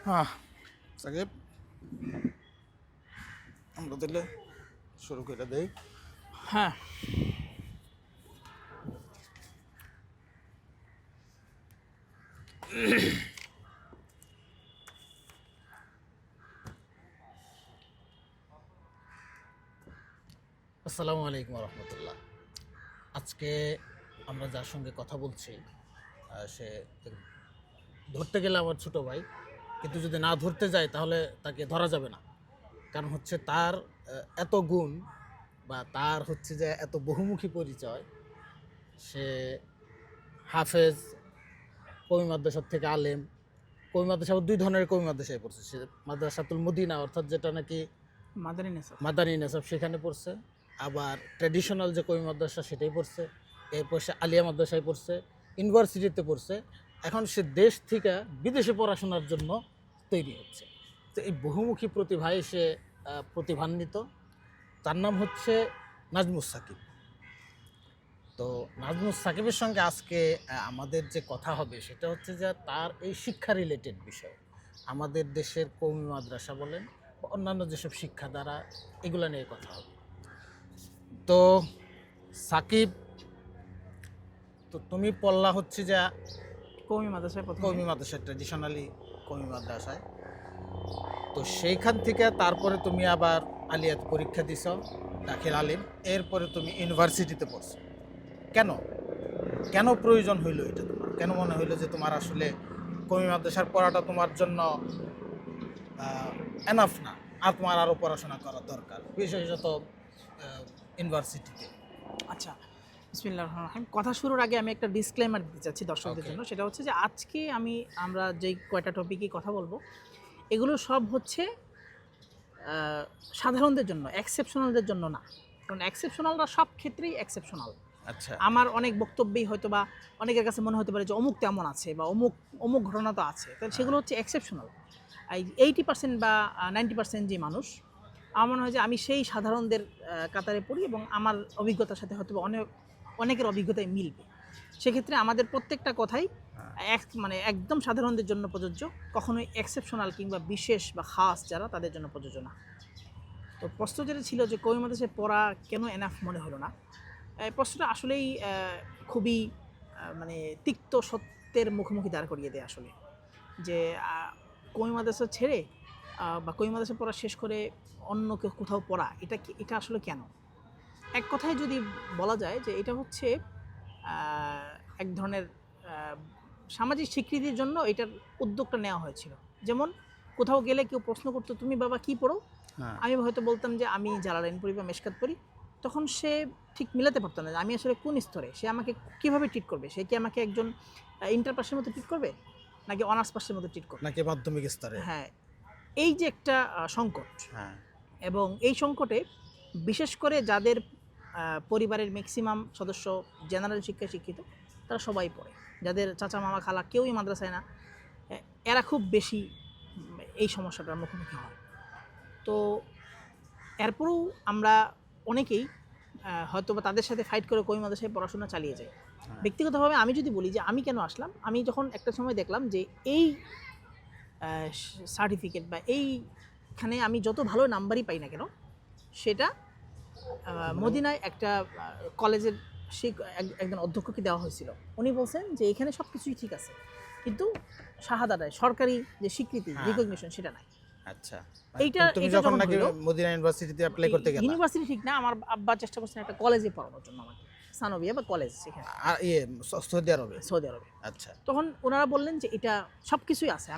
হ্যাঁ সাকিব, আমরা তাহলে শুরু করে দেই। হ্যাঁ, আসসালামু আলাইকুম রহমতুল্লাহ। আজকে আমরা যার সঙ্গে কথা বলছি সে ধরতে গেলে আমার ছোট ভাই, কিন্তু যদি না ধরতে যায় তাহলে তাকে ধরা যাবে না। কারণ হচ্ছে তার এত গুণ বা তার হচ্ছে যে এত বহুমুখী পরিচয়। সে হাফেজ, কওমি মাদ্রাসার থেকে আলেম। কওমি মাদ্রাসা দুই ধরনের কওমি মাদ্রাসায় পড়ছে। সে মাদ্রাসাতুল মদিনা, অর্থাৎ যেটা নাকি মাদানী নেশা। মাদানী নেসাব, সেখানে পড়ছে। আবার ট্র্যাডিশনাল যে কওমি মাদ্রাসা সেটাই পড়ছে। এরপর সে আলিয়া মাদ্রাসায় পড়ছে, ইউনিভার্সিটিতে পড়ছে। এখন সে দেশ থেকে বিদেশে পড়াশোনার জন্য তৈরি হচ্ছে। তো এই বহুমুখী প্রতিভায় সে প্রতিভান্বিত। তার নাম হচ্ছে নাজমুস সাকিব। তো নাজমুস সাকিবের সঙ্গে আজকে আমাদের যে কথা হবে সেটা হচ্ছে যে তার এই শিক্ষা রিলেটেড বিষয়। আমাদের দেশের কওমি মাদ্রাসা বলেন বা অন্যান্য যেসব শিক্ষা দ্বারা, এগুলো নিয়ে কথা হবে। তো সাকিব, তো তুমি পড়লা হচ্ছে যে কওমি মাদ্রাসায় প্রথমে। কওমি মাদ্রাসায়, ট্র্যাডিশনালি কওমি মাদ্রাসায়। তো সেইখান থেকে তারপরে তুমি আবার আলিয়াত পরীক্ষা দিছ, দাখিল আলিম। এরপরে তুমি ইউনিভার্সিটিতে পড়ছো। কেন কেন প্রয়োজন হইলো এটা তোমার? কেন মনে হইলো যে তোমার আসলে কওমি মাদ্রাসার পড়াটা তোমার জন্য এনাফ না, আর তোমার আরও পড়াশোনা করা দরকার, বিশেষত ইউনিভার্সিটিতে? আচ্ছা, বিসমিল্লাহির রহমানির রহিম। কথা শুরুর আগে আমি একটা ডিসক্লেমার দিতে চাচ্ছি দর্শকদের Okay. জন্য। সেটা হচ্ছে যে আজকে আমরা যেই কয়টা টপিকে কথা বলবো, এগুলো সব হচ্ছে সাধারণদের জন্য, এক্সেপশনালদের জন্য না। কারণ এক্সেপশনালরা সব ক্ষেত্রেই এক্সেপশনাল। আচ্ছা। আমার অনেক বক্তব্যেই হয়তো বা অনেকের কাছে মনে হতে পারে যে অমুক তেমন আছে বা অমুক অমুক ঘটনা তো আছে, তাহলে সেগুলো হচ্ছে এক্সেপশনাল। এই 80% বা 90% যে মানুষ, আমার মনে হয় যে আমি সেই সাধারণদের কাতারে পড়ি এবং আমার অভিজ্ঞতার সাথে হয়তো বা অনেকের অভিজ্ঞতায় মিলবে। সেক্ষেত্রে আমাদের প্রত্যেকটা কথাই মানে একদম সাধারণদের জন্য প্রযোজ্য, কখনোই এক্সেপশনাল কিংবা বিশেষ বা খাস যারা তাদের জন্য প্রযোজ্য না। তো প্রশ্ন যেটা ছিল যে কওমি মাদ্রাসায় পড়া কেন এনাফ মনে হলো না, এই প্রশ্নটা আসলেই খুবই মানে তিক্ত সত্যের মুখোমুখি দাঁড় করিয়ে দেয় আসলে। যে কওমি মাদ্রাসা ছেড়ে বা কওমি মাদ্রাসা পড়া শেষ করে অন্য কেউ কোথাও পড়া, এটা আসলে কেন? এক কথায় যদি বলা যায় যে এটা হচ্ছে এক ধরনের সামাজিক স্বীকৃতির জন্য এটার উদ্যোগটা নেওয়া হয়েছিল। যেমন কোথাও গেলে কেউ প্রশ্ন করতো, তুমি বাবা কী পড়ো? হ্যাঁ। আমি হয়তো বলতাম যে আমি জালালাইন পড়ি বা মেশকাত পড়ি। তখন সে ঠিক মিলাতে পারতো না যে আমি আসলে কোন স্তরে, সে আমাকে কীভাবে ট্রিট করবে। সে কি আমাকে একজন ইন্টার পাসের মতো ট্রিট করবে, নাকি অনার্স পাসের মতো ট্রিট করবে? নাকি মাধ্যমিক স্তরে? হ্যাঁ, এই যে একটা সংকট। হ্যাঁ। এবং এই সংকটে বিশেষ করে যাদের পরিবারের ম্যাক্সিমাম সদস্য জেনারেল শিক্ষায় শিক্ষিত, তারা সবাই পড়ে। যাদের চাচা মামা খালা কেউই মাদ্রাসায় না, এরা খুব বেশি এই সমস্যাটার মুখোমুখি হয়। তো এরপরেও আমরা অনেকেই হয়তো বা তাদের সাথে ফাইট করে কওমি মাদ্রাসায় পড়াশোনা চালিয়ে যাই। ব্যক্তিগতভাবে আমি যদি বলি যে আমি কেন আসলাম, আমি যখন একটা সময় দেখলাম যে এই সার্টিফিকেট বা এইখানে আমি যত ভালো নাম্বারই পাই না কেন, সেটা মদিনায় একটা কলেজের একজন অধ্যক্ষকে দেওয়া হয়েছিল। উনি বলছেন যে এখানে সব কিছুই ঠিক আছে, কিন্তু শাহাদাটায় সরকারি যে স্বীকৃতি, রিকগনিশন, সেটা নাই। আচ্ছা। তুমি এইটা যখন যখন নাকি হলো, মদিনা ইউনিভার্সিটিতে অ্যাপ্লাই করতে গেলা, ইউনিভার্সিটি ঠিক না, আমার আব্বা চেষ্টা করছেন একটা কলেজে পড়ানোর জন্য আমাকে, সানবিয়া বা কলেজ সেখানে সৌদি আরবে। সৌদি আরবে। আচ্ছা। তখন ওনারা বললেন যে এটা সব কিছুই আছে।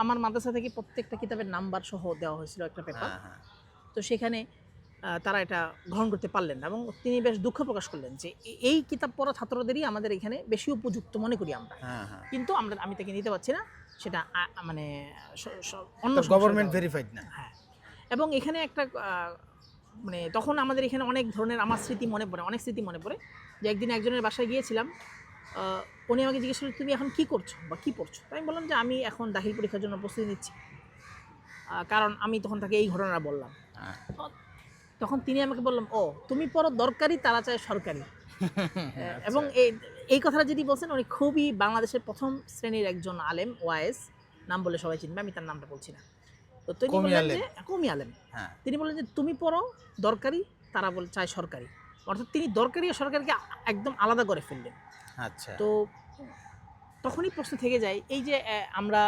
আমার মাদ্রাসা থেকে প্রত্যেকটা কিতাবের নাম্বার সহ দেওয়া হয়েছিল একটা পেপার। হ্যাঁ। তো সেখানে তারা এটা গ্রহণ করতে পারলেন না এবং তিনি বেশ দুঃখ প্রকাশ করলেন যে এই কিতাব পড়া ছাত্রদেরই আমাদের এখানে বেশি উপযুক্ত মনে করি আমরা। কিন্তু আমি তাকে নিতে পারছি না, সেটা মানে অন্য গভর্নমেন্ট ভেরিফাইড না। হ্যাঁ, এবং এখানে একটা মানে তখন আমাদের এখানে অনেক ধরনের আমার অনেক স্মৃতি মনে পড়ে যে একদিন একজনের বাসায় গিয়েছিলাম। উনি আমাকে জিজ্ঞেস করলেন, তুমি এখন কী করছো বা কী পড়ছো? তাই আমি বললাম যে আমি এখন দাখিল পরীক্ষার জন্য প্রস্তুতি নিচ্ছি। কারণ আমি তখন তাকে এই ঘটনাটা বললাম। তখন তিনি আমাকে বললাম, ও তুমি পড়ো দরকারি, তারা চায় সরকারি। এবং এই কথাটা যদি বলছেন, উনি খুবই বাংলাদেশের প্রথম শ্রেণীর একজন আলেম, ওয়াইস, নাম বলে সবাই চিনবে, আমি তার নামটা বলছি না। তো তিনি কওমি বললেন আলেম। যে কওমি আলেম, হ্যাঁ, তিনি বললেন যে তুমি পড়ো দরকারি, তারা বলে চায় সরকারি। অর্থাৎ তিনি দরকারি আর সরকারিকে একদম আলাদা করে ফেললেন। আচ্ছা। তো তখনই প্রশ্ন থেকে যায়, এই যে আমরা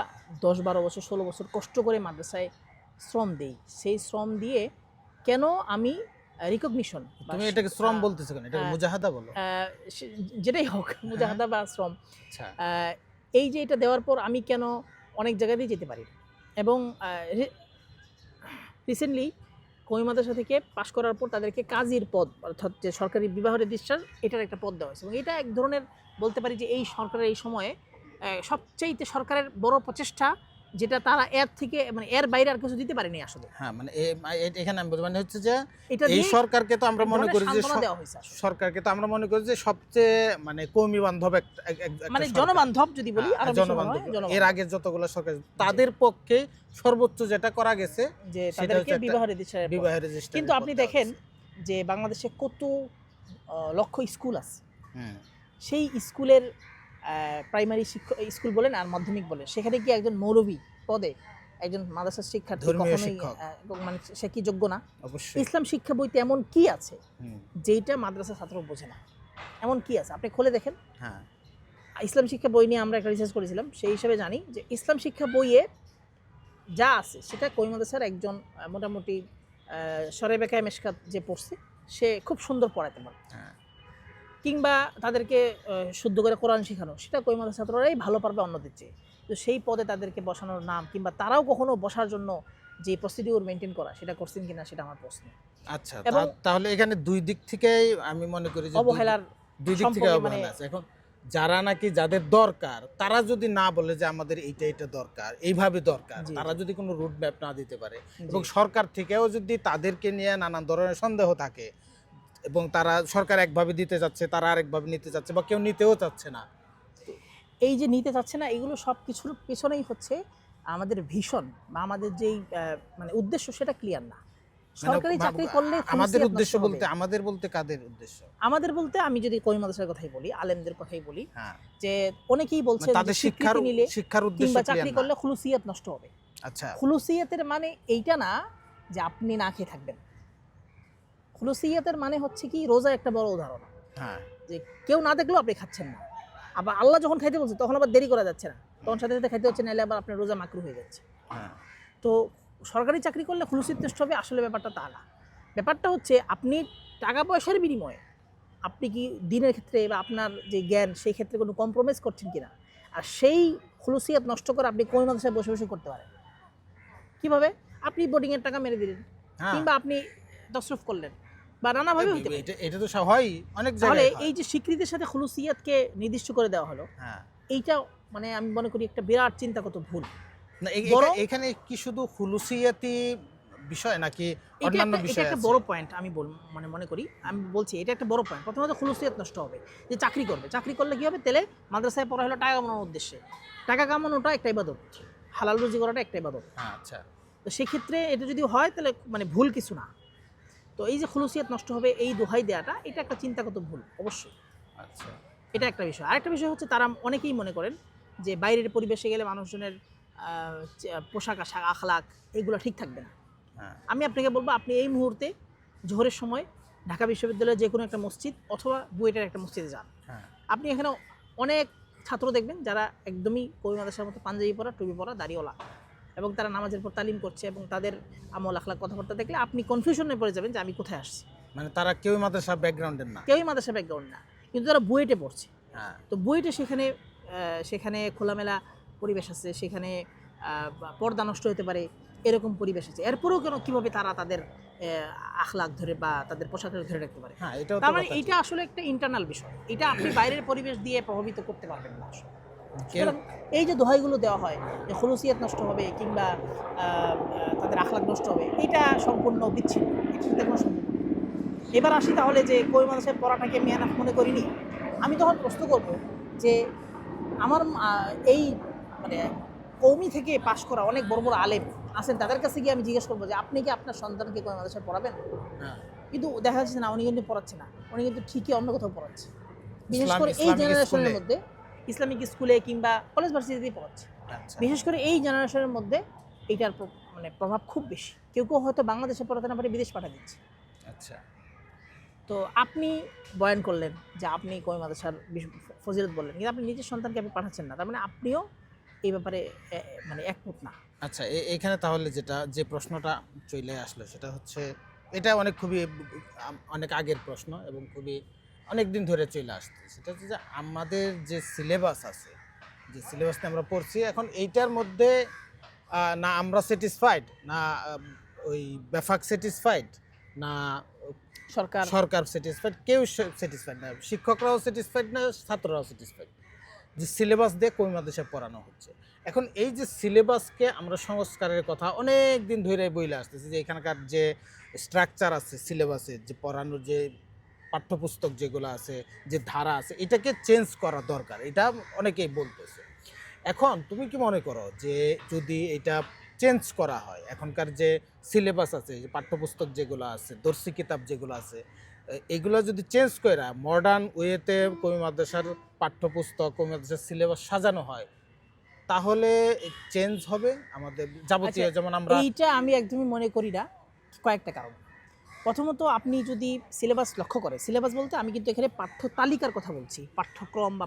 10-12 বছর 16 বছর কষ্ট করে মাদ্রাসায় শ্রম দেই, সেই শ্রম দিয়ে কেন আমি রিকগনিশন, তুমি এটাকে শ্রম বলতেছো কেন? এটাকে মুজাহাদা বলো। যেটাই হোক মুজাহাদা বা শ্রম, আচ্ছা, এই যে এটা দেওয়ার পর আমি কেন অনেক জায়গাতেই যেতে পারি। এবং রিসেন্টলি কওমি মাদ্রাসা থেকে পাশ করার পর তাদেরকে কাজীর পদ, অর্থাৎ যে সরকারি বিবাহ রেজিস্ট্রার, এটার একটা পদ দেওয়া হয়েছে। এবং এটা এক ধরনের বলতে পারি যে এই সরকারের এই সময়ে সবচেয়ে সরকারের বড় প্রচেষ্টা, যেটা তারা এর থেকে মানে এর বাইরে আর কিছু দিতে পারেনি আসলে। হ্যাঁ, মানে এখানে আমি বলবো মানে হচ্ছে যে এটা এই দিয়ে সরকারকে তো আমরা মনে করি যে সান্ত্বনা দেওয়া হয়েছে আসলে। সরকারকে তো আমরা মনে করি যে সবচেয়ে মানে কওমি বান্ধব একটা মানে সরকার। জনবান্ধব যদি বলি, হ্যাঁ, আরো বেশি মনে জনবান্ধব। হয় জনবান্ধব। এর আগে যতগুলো সরকার তাদের পক্ষে সর্বোচ্চ যেটা করা গেছে যে সেটা তাদেরকে হচ্ছে একটা বিবাহ রেজিস্ট্রারের পদ। বিবাহ রেজিস্ট্রার। কিন্তু আপনি দেখেন যে বাংলাদেশে কত লক্ষ স্কুল আছে, সেই স্কুলের প্রাইমারি শিক্ষক স্কুল বলেন আর মাধ্যমিক বলেন, সেখানে কি একজন মৌলবী পদে একজন মাদ্রাসার শিক্ষার্থী ধর্মীয় কখনোই শিক্ষক। মানে সে কি যোগ্য না? অবশ্যই। ইসলাম শিক্ষা বইতে এমন কি আছে হুম, যেটা মাদ্রাসা ছাত্র বোঝে না? এমন কি আছে আপনি খুলে দেখেন। হ্যাঁ, ইসলাম শিক্ষা বই নিয়ে আমরা একটা রিসার্চ করেছিলাম, সেই হিসাবে জানি যে ইসলাম শিক্ষা বইয়ে যা আছে সেটা কওমি মাদ্রাসার একজন মোটামুটি শরে বেকায়ে মেশকাত যে পড়ছে সে খুব সুন্দর পড়াতে পারে। হ্যাঁ। কিংবা তাদেরকে শুদ্ধ করে কোরআন শেখানো, সেটা কওমি মাদ্রাসার ছাত্ররাই ভালো পারবে অন্যদের চেয়ে। তো সেই পদে তাদেরকে বসানোর নাম, কিংবা তারাও কখনো বসার জন্য যে প্রসিডিউর মেনটেন করা, সেটা করছেন কিনা সেটা আমার প্রশ্ন। আচ্ছা, এবং তাহলে এখানে দুই দিক থেকেই আমি মনে করি যে অবহেলার দুই দিক থেকে সম্পর্কে অবহেলা আছে। এখন যারা নাকি যাদের দরকার তারা যদি না বলে যে আমাদের এইটা দরকার, এইভাবে দরকার, জি, তারা যদি কোনো রুট ম্যাপ না দিতে পারে, জি। এবং সরকার থেকেও যদি তাদেরকে নিয়ে নানান ধরনের সন্দেহ থাকে, এবং তারা সরকার একভাবে দিতে যাচ্ছে, তারা আরেকভাবে নিতে যাচ্ছে, বা কেউ নিতেও চাচ্ছে না, এই যে নিতে চাচ্ছে না, এগুলো সব কিছুর পেছনেই হচ্ছে আমাদের ভিশন বা আমাদের যেই মানে উদ্দেশ্য, সেটা ক্লিয়ার না। সরকারি চাকরি করলে আমাদের খুলুসিয়াত উদ্দেশ্য নষ্ট হবে। বলতে আমাদের বলতে কাদের উদ্দেশ্য? আমাদের বলতে আমি যদি কওমি মাদ্রাসার কথাই বলি, আলেমদের কথাই বলি, হ্যাঁ, যে অনেকেই বলছে মানে তাদের যে স্বীকৃতি নিলে শিক্ষার উদ্দেশ্য কিংবা clear চাকরি না। করলে খুলুসিয়াত নষ্ট হবে। আচ্ছা, খুলুসিয়াতের মানে এইটা না যে আপনি না খেয়ে থাকবেন। খুলুসিয়াতের মানে হচ্ছে কি, রোজা একটা বড় উদাহরণ, হ্যাঁ, যে কেউ না দেখলেও আপনি খাচ্ছেন না। আবার আল্লাহ যখন খাইতে বলছে তখন আবার দেরি করা যাচ্ছে না, তখন সাথে সাথে খাইতে হচ্ছে, নাহলে আবার আপনার রোজা মাকরু হয়ে যাচ্ছে। হ্যাঁ, তো সরকারি চাকরি করলে খুলুসিয়াত নষ্ট হবে, আসলে ব্যাপারটা তা না। ব্যাপারটা হচ্ছে আপনি টাকা পয়সার বিনিময়ে আপনি কি দিনের ক্ষেত্রে বা আপনার যে জ্ঞান, সেই ক্ষেত্রে কোনো কম্প্রোমাইজ করছেন কিনা। আর সেই খুলুসিয়াত নষ্ট করে আপনি কওমি মাদ্রাসায় বসে বসে করতে পারেন। কিভাবে? আপনি বোর্ডিংয়ের টাকা মেরে দিলেন, হ্যাঁ। কিংবা আপনি তসরুফ করলেন, বা নানাভাবে হইতে পারে। এটা তো হয় অনেক তাহলে জায়গায় হয়। এই যে স্বীকৃতির সাথে খুলুসিয়াতকে নির্দিষ্ট করে দেওয়া হলো, হ্যাঁ, এইটা মানে আমি মনে করি একটা বিরাট চিন্তাগত ভুল। না, বরং- এখানে কি শুধু খুলুসিয়াতি বিষয় নাকি এটা অন্যান্য এটা বিষয় একটা আছে? বড় পয়েন্ট, আমি মানে মনে করি, আমি বলছি এটা একটা বড় পয়েন্ট। প্রথমত খুলুসিয়াত নষ্ট হবে, যে চাকরি করবে, চাকরি করলে কি হবে, তেলে মাদ্রাসায় পড়া হলো টাকা কামানোর উদ্দেশ্যে। টাকা কামানোটা একটা ইবাদত, হালাল রুজি করাটা একটা ইবাদত। হ্যাঁ, আচ্ছা, তো সেক্ষেত্রে এটা যদি হয় তাহলে মানে ভুল কিছু না। তো এই যে খুলুসিয়াত নষ্ট হবে, এই দোহাই দেওয়াটা, এটা একটা চিন্তাগত ভুল অবশ্যই। আচ্ছা, এটা একটা বিষয়। আরেকটা বিষয় হচ্ছে, তারা অনেকেই মনে করেন যে বাইরের পরিবেশে গেলে মানুষজনের পোশাক আশাক আখলাক এগুলো ঠিক থাকবে না। হ্যাঁ, আমি আপনাকে বলবো, আপনি এই মুহূর্তে জোহরের সময় ঢাকা বিশ্ববিদ্যালয়ের যে কোনো একটা মসজিদ অথবা বুয়েটের একটা মসজিদে যান, হ্যাঁ, আপনি এখানে অনেক ছাত্র দেখবেন যারা একদমই কওমি মাদ্রাসার মতো পাঞ্জাবি পরা, টুপি পরা, দাড়িওয়ালা, এবং তারা নামাজের পর তালিম করছে, এবং তাদের আমল আখলাক কথাবার্তা দেখলে আপনি কনফিউশনে পড়ে যাবেন যে আমি কোথায় আসছি। মানে তারা কেউ মাদ্রাসা ব্যাকগ্রাউন্ডের না। কেউই মাদ্রাসা ব্যাকগ্রাউন্ড না, কিন্তু তারা বুয়েটে পড়ছে। হ্যাঁ, তো বুয়েটে সেখানে খোলামেলা পরিবেশ আছে, সেখানে পর্দা নষ্ট হতে পারে, এরকম পরিবেশ আছে। এরপরেও কেন কীভাবে তারা তাদের আখলাক ধরে বা তাদের পোশাকের ধরে রাখতে পারে? হ্যাঁ, এটাও তো তার মানে কথা। এইটা আসলে একটা ইন্টারনাল বিষয়, এটা আপনি বাইরের পরিবেশ দিয়ে প্রভাবিত করতে পারবেন না আসলে। কেউ- সুতরাং এই যে দোহাইগুলো দেওয়া হয় যে খুলুসিয়াত নষ্ট হবে কিংবা তাদের আখলাক নষ্ট হবে, এটা সম্পূর্ণ বিচ্ছিন্ন, এটার সাথে কোনো সম্পর্ক নেই। এবার আসি তাহলে যে কওমি মাদ্রাসায় পড়াটাকে মেয়ানাফ মনে করিনি। আমি তখন প্রশ্ন করব যে আমার এই মানে কওমি থেকে পাশ করা অনেক বড় বড় আলেম আছেন, তাদের কাছে গিয়ে আমি জিজ্ঞেস করবো যে আপনি কি আপনার সন্তানকে কওমি মাদ্রাসায় পড়াবেন? হ্যাঁ, কিন্তু দেখা যাচ্ছে না, উনি কিন্তু পড়াচ্ছে না, উনি কিন্তু ঠিকই অন্য কোথাও পড়াচ্ছে। বিশেষ করে এই ইসলামিক জেনারেশনের স্কুলে। মধ্যে ইসলামিক স্কুলে কিংবা কলেজ ভার্সিটিতেই পড়াচ্ছে। আচ্ছা বিশেষ করে এই জেনারেশনের মধ্যে এইটার মানে প্রভাব খুব বেশি। কেউ কেউ হয়তো বাংলাদেশে পড়াতে না পারে বিদেশ পাঠা দিচ্ছে। আচ্ছা তো আপনি বয়ান করলেন যে আপনি কওমি মাদ্রাসার ফজিলত বললেন, কিন্তু আপনি নিজের সন্তানকে আপনি পাঠাচ্ছেন না, তার মানে আপনিও এই ব্যাপারে মানে একমত না। আচ্ছা এখানে তাহলে যে প্রশ্নটা চলে আসলো সেটা হচ্ছে, এটা অনেক আগের প্রশ্ন এবং অনেক দিন ধরে চলে আসছে। সেটা হচ্ছে যে আমাদের যে সিলেবাস আছে, যে সিলেবাসটা আমরা পড়ছি এখন, এইটার মধ্যে না আমরা স্যাটিসফাইড, না ওই বেফাক স্যাটিসফাইড, না সরকার স্যাটিসফাইড, কেউ স্যাটিসফাইড না, শিক্ষকরাও স্যাটিসফাইড না, ছাত্ররাও স্যাটিসফাইড যে সিলেবাস দিয়ে কওমি মাদ্রাসায় পড়ানো হচ্ছে। এখন এই যে সিলেবাসকে আমরা সংস্কারের কথা অনেক দিন ধরে বইলে আসতেছি, যে এখানকার যে স্ট্রাকচার আছে সিলেবাসের, যে পড়ানোর যে পাঠ্যপুস্তক যেগুলো আছে, যে ধারা আছে, এটাকে চেঞ্জ করা দরকার, এটা অনেকেই বলতেছে। এখন তুমি কি মনে করো যে যদি এটা চেঞ্জ করা হয়, এখনকার যে সিলেবাস আছে, যে পাঠ্যপুস্তক যেগুলো আছে, দর্শী কিতাব যেগুলো আছে, এগুলো যদি চেঞ্জ করে মডার্ন ওয়েতে কওমি মাদ্রাসার পাঠ্যপুস্তক, কওমি মাদ্রাসার সিলেবাস সাজানো হয়, তাহলে চেঞ্জ হবে আমাদের যাবতীয়, যেমন আমরা এইটা আমি একদমই মনে করি না, কয়েকটা কারণ। প্রথমত আপনি যদি সিলেবাস লক্ষ্য করে, সিলেবাস বলতে আমি কিন্তু এখানে পাঠ্য তালিকার কথা বলছি, পাঠ্যক্রম বা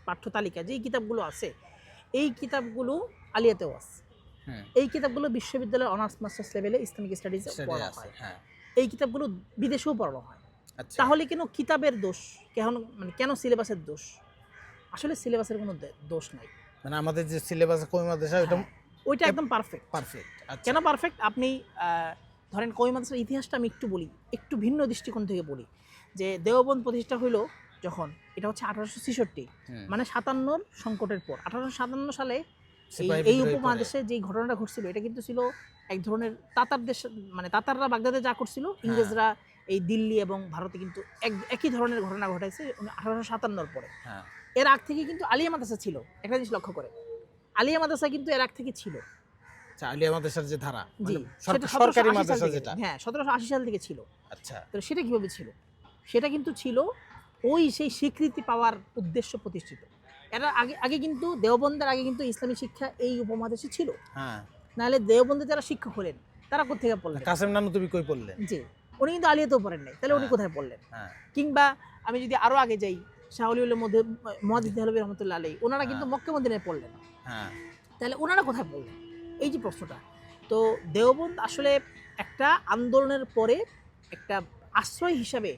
পাঠ্য তালিকা যেই কিতাবগুলো আছে, এই কিতাবগুলো আলিয়াতেও আছে। এই কিতাবগুলো বিশ্ববিদ্যালয়ের অনার্স মাস্টার্স লেভেলে ইসলামিক স্টাডিজে পড়া হয়, এই কিতাবগুলো বিদেশেও পড়ানো হয়। তাহলে কেন কিতাবের দোষ, কেন সিলেবাসের দোষ? আসলে সিলেবাসের কোনো দোষ নাই, মানে আমাদের যে সিলেবাস কওমি মাদ্রাসা ওইটা একদম পারফেক্ট। কেন পারফেক্ট? আপনি ধরেন কওমি মাদ্রাসার ইতিহাসটা আমি একটু বলি, একটু ভিন্ন দৃষ্টিকোণ থেকে বলি। যে দেওবন্দ প্রতিষ্ঠা হইলো যখন, এটা হচ্ছে 1866, মানে 57 সংকটের পর। 1857 সালে এই উপমহাদেশে যেই ঘটনাটা ঘটছিল, এটা কিন্তু ছিল এক ধরনের তাতার দেশ, মানে তাতাররা বাগদাদে যা করছিল, ইংরেজরা এই দিল্লি এবং ভারতে কিন্তু একই ধরনের ঘটনা ঘটাইছে 1857 পরে। এর আগ থেকে কিন্তু আলিয়া মাদ্রাসা ছিল। একটা জিনিস লক্ষ্য করে, আলিয়া মাদ্রাসা কিন্তু এর আগ থেকে ছিল। আলিয়া মাদ্রাসার যে ধারা, সরকারি মাদ্রাসা যেটা, হ্যাঁ 1780 সাল থেকে ছিল। আচ্ছা, তো সেটা কিভাবে ছিল? সেটা কিন্তু ছিল ওই সেই স্বীকৃতি পাওয়ার উদ্দেশ্য প্রতিষ্ঠিত। এর আগে কিন্তু দেওবন্দের আগে কিন্তু ইসলামী শিক্ষা এই উপমহাদেশে ছিল। নাহলে দেওবন্দে যারা শিক্ষক হলেন তারা কোথেকে পড়লেন? কাসেম নানু তুমি কই পড়লেন? জি, উনি কিন্তু আলিয়াতেও পড়েন নাই, তাহলে উনি কোথায় পড়লেন? কিংবা আমি যদি আরো আগে যাই, শাহ ওলিউল্লাহ মুহাদ্দিস দেহলভী রহমাতুল্লাহ আলাইহি, ওনারা কিন্তু মক্কা মদিনায় পড়লেন, তাহলে ওনারা কোথায় পড়লেন? এই যে প্রশ্নটা। তো দেওবন্দ আসলে একটা আন্দোলনের পরে একটা আশ্রয় হিসাবে,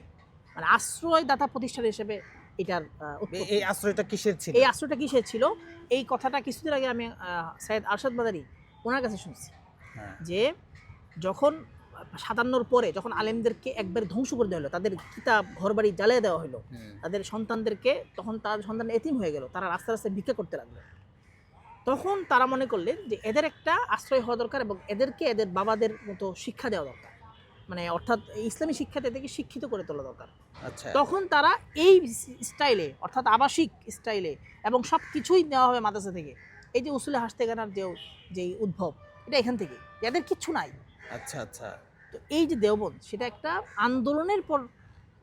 মানে আশ্রয়দাতা প্রতিষ্ঠান হিসেবে এটার এই আশ্রয়টা কিসের ছিল? এই আশ্রয়টা কিসের ছিল? এই কথাটা কিছুদিন আগে আমি সৈয়দ আরশাদ মাদারী ওনার কাছে শুনছি, যে যখন 57 পরে যখন আলেমদেরকে একবার ধ্বংস করে দেওয়া হলো, তাদের কিতাব ঘরবাড়ি জ্বালিয়ে দেওয়া হলো, তাদের সন্তানদেরকে, তখন তার সন্তান এতিম হয়ে গেল, তারা রাস্তায় রাস্তায় ভিক্ষা করতে লাগলো। তখন তারা মনে করলেন যে এদের একটা আশ্রয় হওয়া দরকার এবং এদেরকে এদের বাবাদের মতো শিক্ষা দেওয়া দরকার, মানে অর্থাৎ ইসলামী শিক্ষাতে এদেরকে শিক্ষিত করে তোলা দরকার। তখন তারা এই স্টাইলে, অর্থাৎ আবাসিক স্টাইলে, এবং সব কিছুই নেওয়া হবে মাদ্রাসা থেকে। এই যে উসুলে হাসতে গানার যেই উদ্ভব, এটা এখান থেকে, এদের কিচ্ছু নাই। আচ্ছা আচ্ছা। তো এই যে দেওবন্দ, সেটা একটা আন্দোলনের পর,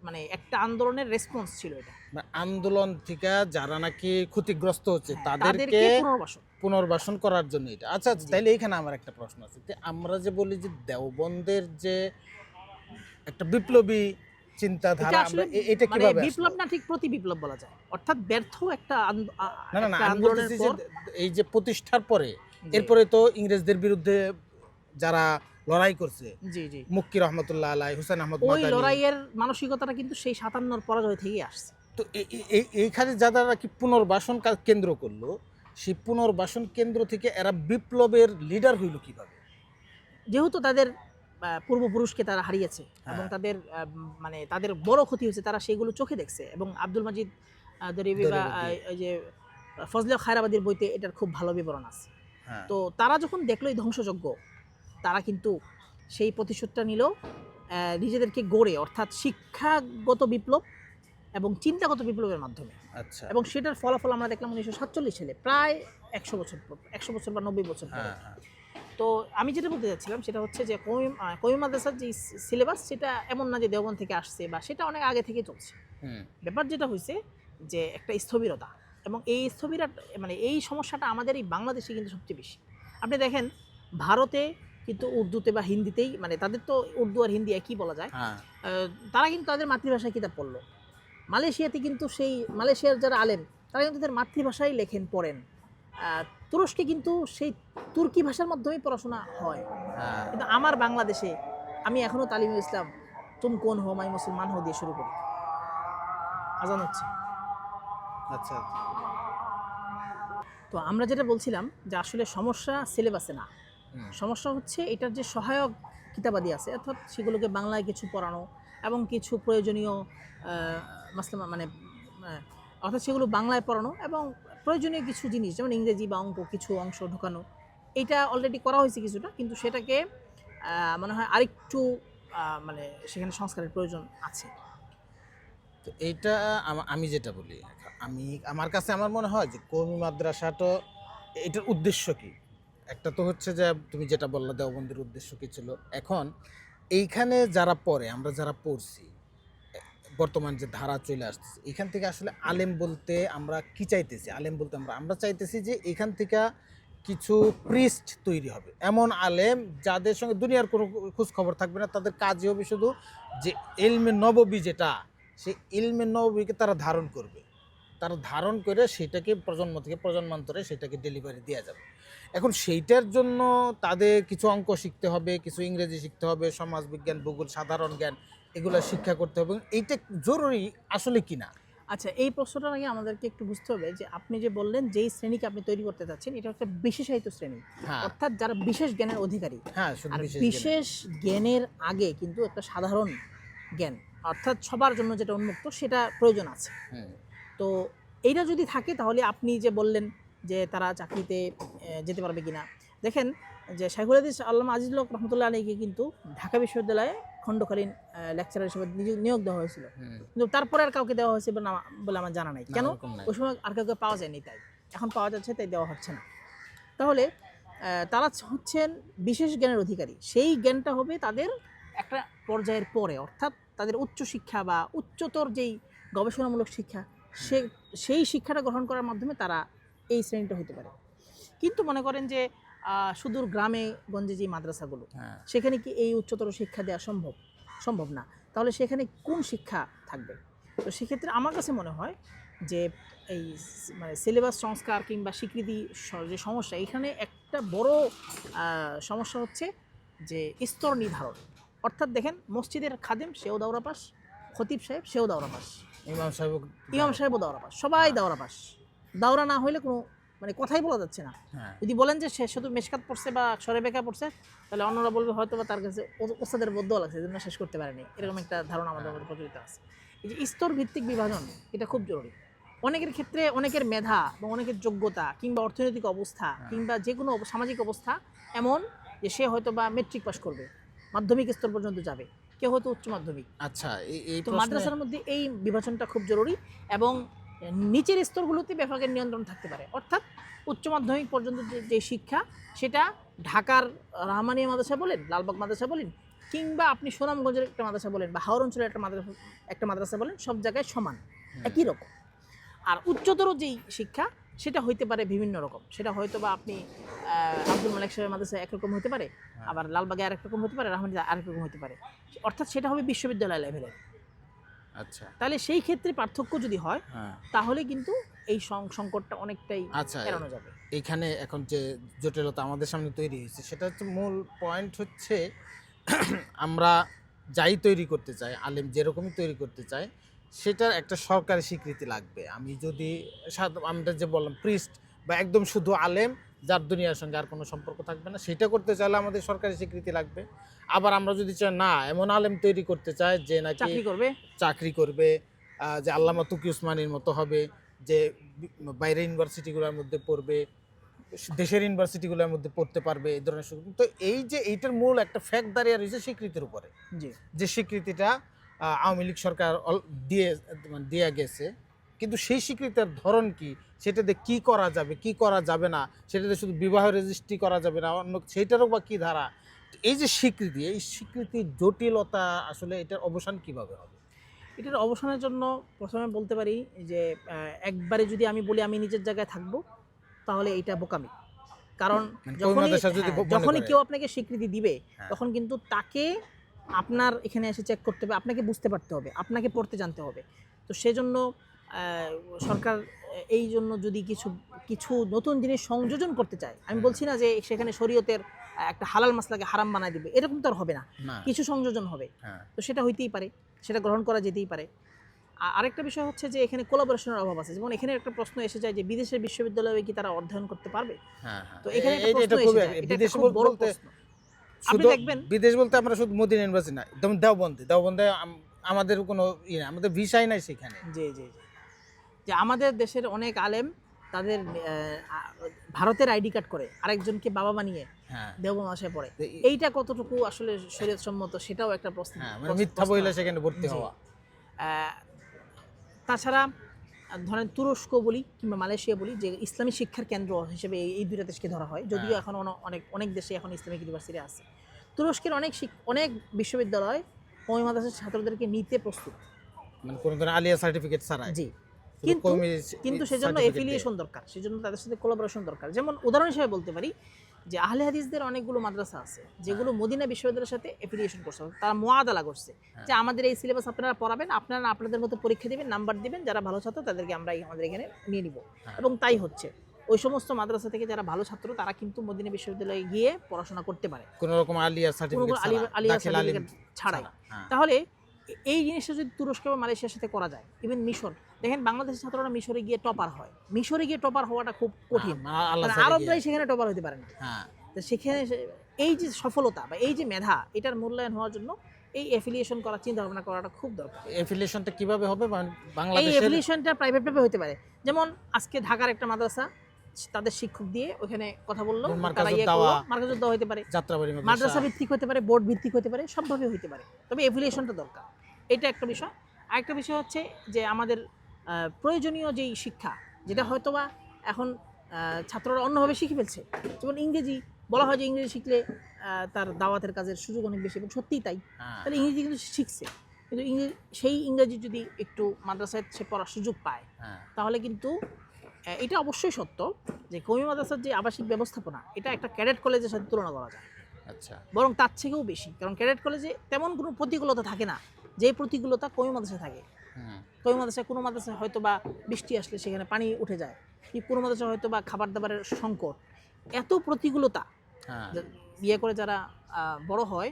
মানে একটা আন্দোলনের রেসপন্স ছিল। এটা আন্দোলন থেকে যারা নাকি ক্ষতিগ্রস্ত হচ্ছে তাদেরকে পুনর্বাসন করার জন্য এটা। আচ্ছা, তাইলে এইখানে আমার একটা প্রশ্ন আছে, যে আমরা যে বলি যে দেওবন্দের যে একটা বিপ্লবী চিন্তাধারা, আমরা এটা কিভাবে, বিপ্লব না, ঠিক প্রতি বিপ্লব বলা যায়, অর্থাৎ ব্যর্থ একটা আন্দোলনের পর, এই যে প্রতিষ্ঠার পরে, এরপরে তো ইংরেজদের বিরুদ্ধে যারা লড়াই করছে, জি জি, মুক্কি রহমতুল্লাহ আলাইহি, হুসাইন আহমদ মাদানী, ওই লড়াইয়ের মানসিকতাটা কিন্তু সেই 57 পরাজয় থেকেই আসছে। তো এইখানে যারা কি পুনর্বাসন কেন্দ্র করলো, সেই পুনর্বাসন কেন্দ্র থেকে এরা বিপ্লবের লিডার হইল কিভাবে? যেহেতু তাদের পূর্বপুরুষকে তারা হারিয়েছে এবং তাদের মানে তাদের বড় ক্ষতি হয়েছে, তারা সেগুলো চোখে দেখছে। এবং আব্দুল মাজিদ দরিবি বা যে ফজলে খায়রাবাদীর বইতে এটার খুব ভালো বিবরণ আছে। তো তারা যখন দেখলো এই ধ্বংসযজ্ঞ, তারা কিন্তু সেই প্রতিশোধটা নিল নিজেদেরকে গড়ে, অর্থাৎ শিক্ষাগত বিপ্লব এবং চিন্তাগত বিপ্লবের মাধ্যমে। আচ্ছা, এবং সেটার ফলাফল আমরা দেখলাম 1947 সালে, প্রায় 100 বছর বা 90 বছর পরে। তো আমি যেটা বলতে চাচ্ছিলাম সেটা হচ্ছে যে কওমি মাদ্রাসার যে সিলেবাস, সেটা এমন না যে দেওবন্দ থেকে আসছে বা সেটা অনেক আগে থেকে চলছে। ব্যাপার যেটা হয়েছে যে একটা স্থবিরতা, এবং এই স্থবির মানে এই সমস্যাটা আমাদের এই বাংলাদেশে কিন্তু সবচেয়ে বেশি। আপনি দেখেন ভারতে কিন্তু উর্দুতে বা হিন্দিতেই, মানে তাদের তো উর্দু আর হিন্দি একই বলা যায়, হ্যাঁ তারা কিন্তু তাদের মাতৃভাষায় কিতাব পড়লো। মালয়েশিয়াতে কিন্তু সেই মালয়েশিয়ার যারা আলেম তারা কিন্তু তাদের মাতৃভাষায় লেখেন পড়েন। তুরস্কে কিন্তু সেই তুর্কি ভাষার মাধ্যমেই পড়াশোনা হয়। হ্যাঁ কিন্তু আমার বাংলাদেশে আমি এখনও তালিমুল ইসলাম তুম কোন হো মাই মুসলমান হো দিয়ে শুরু করি, আজান হচ্ছে। আচ্ছা তো আমরা যেটা বলছিলাম যে আসলে সমস্যা সিলেবাসে না, হুম, সমস্যা হচ্ছে এটার যে সহায়ক কিতাবাদি আছে অর্থাৎ সেগুলোকে বাংলায় কিছু পড়ানো এবং কিছু প্রয়োজনীয় মাসলা মানে অর্থাৎ সেগুলো বাংলায় পড়ানো এবং প্রয়োজনীয় কিছু জিনিস যেমন ইংরেজি বা অঙ্ক কিছু অংশ ঢোকানো। এটা অলরেডি করা হয়েছে কিছুটা, কিন্তু সেটাকে মনে হয় আরেকটু মানে সেখানে সংস্কারের প্রয়োজন আছে। তো এইটা আমি যেটা বলি, আমার কাছে আমার মনে হয় যে কওমি মাদ্রাসাটা এটার উদ্দেশ্য কি। একটা তো হচ্ছে যে তুমি যেটা বললা দেওবন্দের উদ্দেশ্য কি ছিল। এখন এইখানে যারা পড়ে, আমরা যারা পড়ছি, বর্তমান যে ধারা চলে আসছে, এখান থেকে আসলে আলেম বলতে আমরা কি চাইতেছি? আলেম বলতে আমরা চাইতেছি যে এখান থেকে কিছু প্রিস্ট তৈরি হবে, এমন আলেম যাদের সঙ্গে দুনিয়ার কোনো খোঁজ খবর থাকবে না, তাদের কাজই হবে শুধু যে ইলমে নববী যেটা, সেই ইলমে নববীকে তারা ধারণ করবে, তারা ধারণ করে সেটাকে প্রজন্ম থেকে প্রজন্মান্তরে সেটাকে ডেলিভারি দেওয়া যাবে। এখন সেইটার জন্য তাদের কিছু অঙ্ক শিখতে হবে, কিছু ইংরেজি শিখতে হবে, সমাজবিজ্ঞান, ভূগোল, সাধারণ জ্ঞান এগুলো শিক্ষা করতে হবে। এইটা জরুরি আসলে কিনা? আচ্ছা, এই প্রশ্নটার আগে আমাদেরকে একটু বুঝতে হবে যে আপনি যে বললেন যেই শ্রেণীকে আপনি তৈরি করতে চাচ্ছেন এটা একটা বিশেষায়িত শ্রেণী, হ্যাঁ অর্থাৎ যারা বিশেষ জ্ঞানের অধিকারী। হ্যাঁ, শুধু আর বিশেষ বিশেষ জ্ঞানের আগে কিন্তু একটা সাধারণ জ্ঞান অর্থাৎ সবার জন্য যেটা উন্মুক্ত সেটা প্রয়োজন আছে। হুম, তো এইটা যদি থাকে তাহলে আপনি যে বললেন যে তারা চাকরিতে যেতে পারবে কিনা, দেখেন যে শাইখুল হাদিস আল্লামা আজিজুল হক রহমতুল্লাহ আলাইকে কিন্তু ঢাকা বিশ্ববিদ্যালয়ে খণ্ডকালীন লেকচারার হিসেবে নিয়োগ দেওয়া হয়েছিল, হুম, কিন্তু তারপরে আর কাউকে দেওয়া হয়েছে বলে আমার জানা নাই। না, কেন? ওরকম নাই। ওই সময় আর কাউকে পাওয়া যায়নি, তাই এখন পাওয়া যাচ্ছে, তাই দেওয়া হচ্ছে না। তাহলে তারা হচ্ছেন বিশেষ জ্ঞানের অধিকারী, সেই জ্ঞানটা হবে তাদের একটা পর্যায়ের পরে, অর্থাৎ তাদের উচ্চশিক্ষা বা উচ্চতর যেই গবেষণামূলক শিক্ষা সেই শিক্ষাটা গ্রহণ করার মাধ্যমে তারা এই শ্রেণীটা হতে পারে। কিন্তু মনে করেন যে সুদূর গ্রামে গঞ্জে যে মাদ্রাসাগুলো, হ্যাঁ সেখানে কি এই উচ্চতর শিক্ষা দেওয়া সম্ভব না? তাহলে সেখানে কোন শিক্ষা থাকবে? তো সেক্ষেত্রে আমার কাছে মনে হয় যে এই মানে সিলেবাস সংস্কার কিংবা স্বীকৃতি যে সমস্যা, এখানে একটা বড় সমস্যা হচ্ছে যে স্তর নির্ধারণ। অর্থাৎ দেখেন মসজিদের খাদেম সেও দাওরা পাস, খতিব সাহেব সেও দাওরা পাস, ইমাম সাহেবও দাওরা পাস, সবাই দাওরা পাস। দাওরা না হইলে কোনো মানে কথাই বলা যাচ্ছে না। হ্যাঁ যদি বলেন যে সে শুধু মেশকাত পড়ছে বা সরে বেকা পড়ছে, তাহলে অন্যরা বলবে হয়তো বা তার কাছে ওস্তাদের বদ্ধ লাগছে, এই জন্য শেষ করতে পারেনি, এরকম একটা ধারণা আমাদের মধ্যে প্রচলিত আছে। এই যে স্তর ভিত্তিক বিভাজন, এটা খুব জরুরি। অনেকের ক্ষেত্রে অনেকের মেধা বা অনেকের যোগ্যতা কিংবা অর্থনৈতিক অবস্থা কিংবা যে কোনো সামাজিক অবস্থা এমন যে সে হয়তো বা মেট্রিক পাস করবে, মাধ্যমিক স্তর পর্যন্ত যাবে, কেউ হয়তো উচ্চ মাধ্যমিক। আচ্ছা, এই তো মাদ্রাসার মধ্যে এই বিভাজনটা খুব জরুরি এবং নিচের স্তরগুলোতে বিভাগের নিয়ন্ত্রণ থাকতে পারে। অর্থাৎ উচ্চ মাধ্যমিক পর্যন্ত যে শিক্ষা, সেটা ঢাকার রাহমানিয়া মাদ্রাসা বলেন, লালবাগ মাদ্রাসা বলেন, কিংবা আপনি সুনামগঞ্জের একটা মাদ্রাসা বলেন বা হাওর অঞ্চলের একটা মাদ্রাসা বলেন, সব জায়গায় সমান একই রকম। আর উচ্চতর যেই শিক্ষা সেটা হইতে পারে বিভিন্ন রকম, সেটা হয়তো বা আপনি আব্দুল মালিক সাহেবের মাদ্রাসায় একরকম হতে পারে, আবার লালবাগে আরেক রকম হতে পারে, রাহমানিয়া আরেক রকম হতে পারে, অর্থাৎ সেটা হবে বিশ্ববিদ্যালয় লেভেলের। আচ্ছা তাহলে সেই ক্ষেত্রে পার্থক্য যদি হয় হ্যাঁ তাহলে কিন্তু এই সংকটটা অনেকটাই আচ্ছা, এড়ানো যাবে। এইখানে এখন যে জটিলতা আমাদের সামনে তৈরি হয়েছে, সেটা হচ্ছে মূল পয়েন্ট হচ্ছে আমরা যাই তৈরি করতে চাই, আলেম যেরকমই তৈরি করতে চাই, সেটার একটা সরকারি স্বীকৃতি লাগবে। আমি যদি আমরা যে বললাম প্রিস্ট বা একদম শুধু আলেম যার দুনিয়ার সঙ্গে আর কোনো সম্পর্ক থাকবে না, সেটা করতে চাইলে আমাদের সরকারি স্বীকৃতি লাগবে। আবার আমরা যদি চাই না এমন আলেম তৈরি করতে চাই যে নাকি চাকরি করবে, যে আল্লামা তুকি উসমানির মতো হবে, যে বাইরের ইউনিভার্সিটিগুলোর মধ্যে পড়বে, দেশের ইউনিভার্সিটিগুলোর মধ্যে পড়তে পারবে, এই ধরনের সুযোগ। তো এই যে এইটার মূল একটা ফ্যাক্ট দাঁড়িয়ে রয়েছে স্বীকৃতির উপরে, যে স্বীকৃতিটা আওয়ামী লীগ সরকার দিয়ে গেছে, কিন্তু সেই স্বীকৃতির ধরন কি, সেটাতে কি করা যাবে কি করা যাবে না, সেটাতে শুধু বিবাহ রেজিস্ট্রি করা যাবে না, অন্য সেইটারও বা কী ধারা। এই যে স্বীকৃতি, এই স্বীকৃতির জটিলতা আসলে এটার অবসান কিভাবে হবে? এটার অবসানের জন্য প্রথমে বলতে পারি যে একবারে যদি আমি বলি আমি নিজের জায়গায় থাকবো, তাহলে এটা বোকামি। কারণ মানে কওমি যখনই মাদ্রাসা যদি মনে যখনই করে। কেউ আপনাকে স্বীকৃতি দিবে, হ্যাঁ। তখন কিন্তু তাকে আপনার এখানে এসে চেক করতে হবে, আপনাকে বুঝতে পারতে হবে, আপনাকে পড়তে জানতে হবে। তো সেজন্য সরকার এই জন্য যদি কিছু কিছু নতুন জিনিস সংযোজন করতে চায়, আমি বলছি না যে সেখানে শরীয়তের একটা হালাল মাসলাকে হারাম বানায় দিবে, এরকম তো আর হবে না, না। কিছু সংযোজন হবে। হ্যাঁ তো সেটা হইতেই পারে, সেটা গ্রহণ করা যেতেই পারে। আরেকটা বিষয় হচ্ছে যে এখানে কোলাবোরেশনের অভাব আছে। যেমন এখানে একটা প্রশ্ন এসে যায় যে বিদেশের বিশ্ববিদ্যালয়ে কি তারা অধ্যয়ন করতে পারবে? হ্যাঁ তো এখানে একটা এটা প্রশ্ন খুব এসে যায়, এটা একটা বিদেশ খুব বড় বলতে প্রশ্ন। আপনি শুধু দেখবেন বিদেশ বলতে আমরা শুধু মদিনা ইউনিভার্সিটি না, একদম দেওবন্দে আমাদের কোনো আমাদের ভিসাই নাই সেখানে। জি জি জি, যে আমাদের দেশের অনেক আলেম তাদের ভারতের আইডি কার্ড করে আরেকজনকে বাবা বানিয়ে হ্যাঁ দেওবন্দ মাসায় পড়ে। তো এইটা কতটুকু আসলে শরীয়তসম্মত, সেটাও একটা প্রশ্ন। হ্যাঁ মানে মিথ্যা বইলে সেখানে ভর্তি জি। হওয়া। তাছাড়া ধরেন তুরস্ক বলি কিংবা মালয়েশিয়া বলি, যে ইসলামী শিক্ষার কেন্দ্র হিসেবে এই দুইটা দেশকে ধরা হয়, যদিও এখন অনেক অনেক দেশে এখন ইসলামিক ইউনিভার্সিটি আছে। তুরস্কের অনেক বিশ্ববিদ্যালয় কওমি মাদ্রাসার ছাত্রদেরকে নিতে প্রস্তুত। মানে কোনো ধরনের আলিয়া সার্টিফিকেট ছাড়াই। জি, শুধু কিন্তু কওমি কিন্তু সেজন্য certificate দিয়ে। এফিলিয়েশন দরকার, সেজন্য তাদের সাথে কোলাবোরেশন দরকার। যেমন উদাহরণ হিসেবে বলতে পারি যে আহলে হাদিসদের অনেকগুলো মাদ্রাসা আছে যেগুলো মদিনা বিশ্ববিদ্যালয়ের সাথে এফিলিয়েশন করছে, তারা মুআদালা করছে যে আমাদের এই সিলেবাস আপনারা পড়াবেন, আপনারা আপনাদের মতো পরীক্ষা দিবেন, নাম্বার দিবেন, যারা ভালো ছাত্র তাদেরকে আমরা আমাদের এখানে নিয়ে নিব। এবং তাই হচ্ছে, ওই সমস্ত মাদ্রাসা থেকে যারা ভালো ছাত্র তারা কিন্তু মদিনা বিশ্ববিদ্যালয়ে গিয়ে পড়াশোনা করতে পারে কোনো রকম আলিয়া কোনো সার্টিফিকেট আলিয়া দাখিল আলিম সার্টিফিকেট ছাড়াই। হ্যাঁ। তাহলে এই জিনিসটা যদি তুরস্ক বা মালয়েশিয়ার সাথে করা যায়, ইভেন মিশর, দেখেন বাংলাদেশের ছাত্ররা মিশরে গিয়ে টপার হয়, মিশরে গিয়ে টপার হওয়াটা খুব কঠিন, আল্লাহ কারণ সাথে আরবরাই গিয়ে। সেখানে টপার হতে পারে না। হ্যাঁ তো সেখানে এই যে সফলতা বা এই যে মেধা, এটার মূল্যায়ন হওয়ার জন্য এই অ্যাফিলিয়েশন করার চিন্তা ভাবনা করাটা খুব দরকার। এফিলিয়েশনটা কিভাবে হবে এই বাংলাদেশের? অ্যাফিলিয়েশনটা প্রাইভেটভাবে হতে পারে। যেমন আজকে ঢাকার একটা মাদ্রাসা তাদের শিক্ষক দিয়ে ওখানে কথা বললো, তারা ইয়ে করলো, মার্কাজুদ দাওয়া হতে পারে, যাত্রাবাড়ি মাদ্রাসা ভিত্তিক হতে পারে, বোর্ড ভিত্তিক হতে পারে, সবভাবে হতে পারে, তবে এফিলিয়েশনটা দরকার। এটা একটা বিষয়। আরেকটা বিষয় হচ্ছে যে আমাদের প্রয়োজনীয় যেই শিক্ষা, যেটা হয়তোবা এখন ছাত্ররা অন্যভাবে শিখে ফেলছে, যেমন ইংরেজি, বলা হয় যে ইংরেজি শিখলে তার দাওয়াতের কাজের সুযোগ অনেক বেশি, এবং সত্যিই তাই। হ্যাঁ। তাহলে ইংরেজি কিন্তু শিখছে, কিন্তু সেই ইংরেজি যদি একটু মাদ্রাসায় সে পড়ার সুযোগ পায়, হ্যাঁ তাহলে কিন্তু এটা অবশ্যই সত্য যে কওমি মাদ্রাসার যে আবাসিক ব্যবস্থাপনা, এটা একটা ক্যাডেট কলেজের সাথে তুলনা করা যায়, আচ্ছা বরং তার থেকেও বেশি। কারণ ক্যাডেট কলেজে তেমন কোনো প্রতিকূলতা থাকে না, যে প্রতিকূলতা কওমি মাদ্রাসায় থাকে। হুম কওমি মাদ্রাসায় কোনো মাদ্রাসায় হয়তো বা বৃষ্টি আসলে সেখানে পানি উঠে যায়, কি কোনো মাদ্রাসায় হয়তো বা খাবার দাবারের সংকট, এত প্রতিকূলতা হ্যাঁ ইয়ে করে যারা বড় হয়,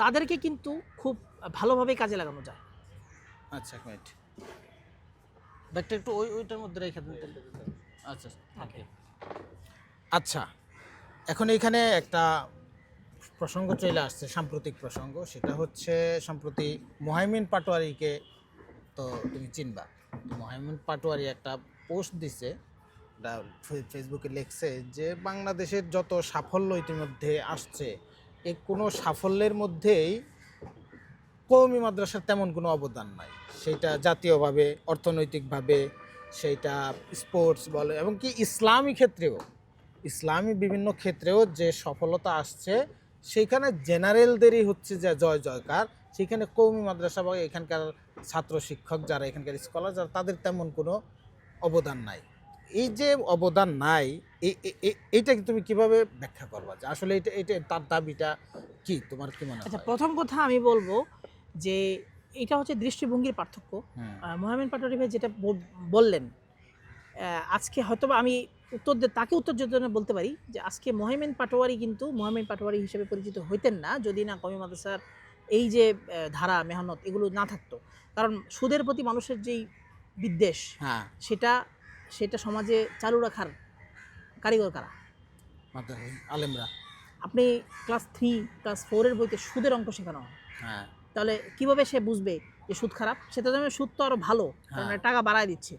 তাদেরকে কিন্তু খুব ভালোভাবে কাজে লাগানো যায়। আচ্ছা এক মিনিট ব্যাগটা একটু ওইটার মধ্যে রেখে দিন তাহলে। আচ্ছা ওকে। আচ্ছা এখন এখানে একটা প্রসঙ্গ চলে আসছে, সাম্প্রতিক প্রসঙ্গ, সেটা হচ্ছে সম্প্রতি মুহাইমিন পাটোয়ারিকে তো তুমি চিনবা। তো মুহাইমিন পাটোয়ারি একটা পোস্ট দিছে, ফেসবুকে লিখছে যে বাংলাদেশের যত সাফল্য ইতিমধ্যে আসছে, এই কোনো সাফল্যের মধ্যেই কওমি মাদ্রাসার তেমন কোনো অবদান নাই। সেটা জাতীয়ভাবে, অর্থনৈতিকভাবে, সেইটা স্পোর্টস বলে, এবং কি ইসলামী ক্ষেত্রেও, ইসলামী বিভিন্ন ক্ষেত্রেও যে সফলতা আসছে, সেইখানে জেনারেলদেরই হচ্ছে যে জয় জয়কার। সেখানে কওমি মাদ্রাসা বা এখানকার ছাত্র শিক্ষক যারা, এখানকার স্কলার যারা, তাদের তেমন কোনো অবদান নাই। এই যে অবদান নাই, এইটাকে তুমি কিভাবে ব্যাখ্যা করবা যে আসলে এটা তার দাবিটা কি, তোমার কি মনে আচ্ছা, হয়? প্রথম কথা আমি বলবো যে এটা হচ্ছে দৃষ্টিভঙ্গির পার্থক্য। হুম, মুহাইমিন পাটোয়ারি ভাই যেটা বললেন, আজকে হয়তোবা আমি তাকে উত্তর জন্য বলতে পারি যে আজকে মুহাইমিন পাটোয়ারি কিন্তু মুহাইমিন পাটোয়ারি হিসেবে পরিচিত হইতেন না যদি না কওমি মাদ্রাসার এই যে ধারা মেহনত এগুলো না থাকতো। কারণ সুদের প্রতি মানুষের যেই বিদ্বেষ, হ্যাঁ সেটা সমাজে চালু রাখার কারিগর কারা? আলেমরা। আপনি ক্লাস 3 ক্লাস 4-এর বইতে সুদের অঙ্ক শেখানো হয়, হ্যাঁ তাহলে কিভাবে সে বুঝবে যে সুদ খারাপ? সেটা যেন সুদ তো আরও ভালো, কারণ হ্যাঁ। টাকা বাড়ায় দিচ্ছে।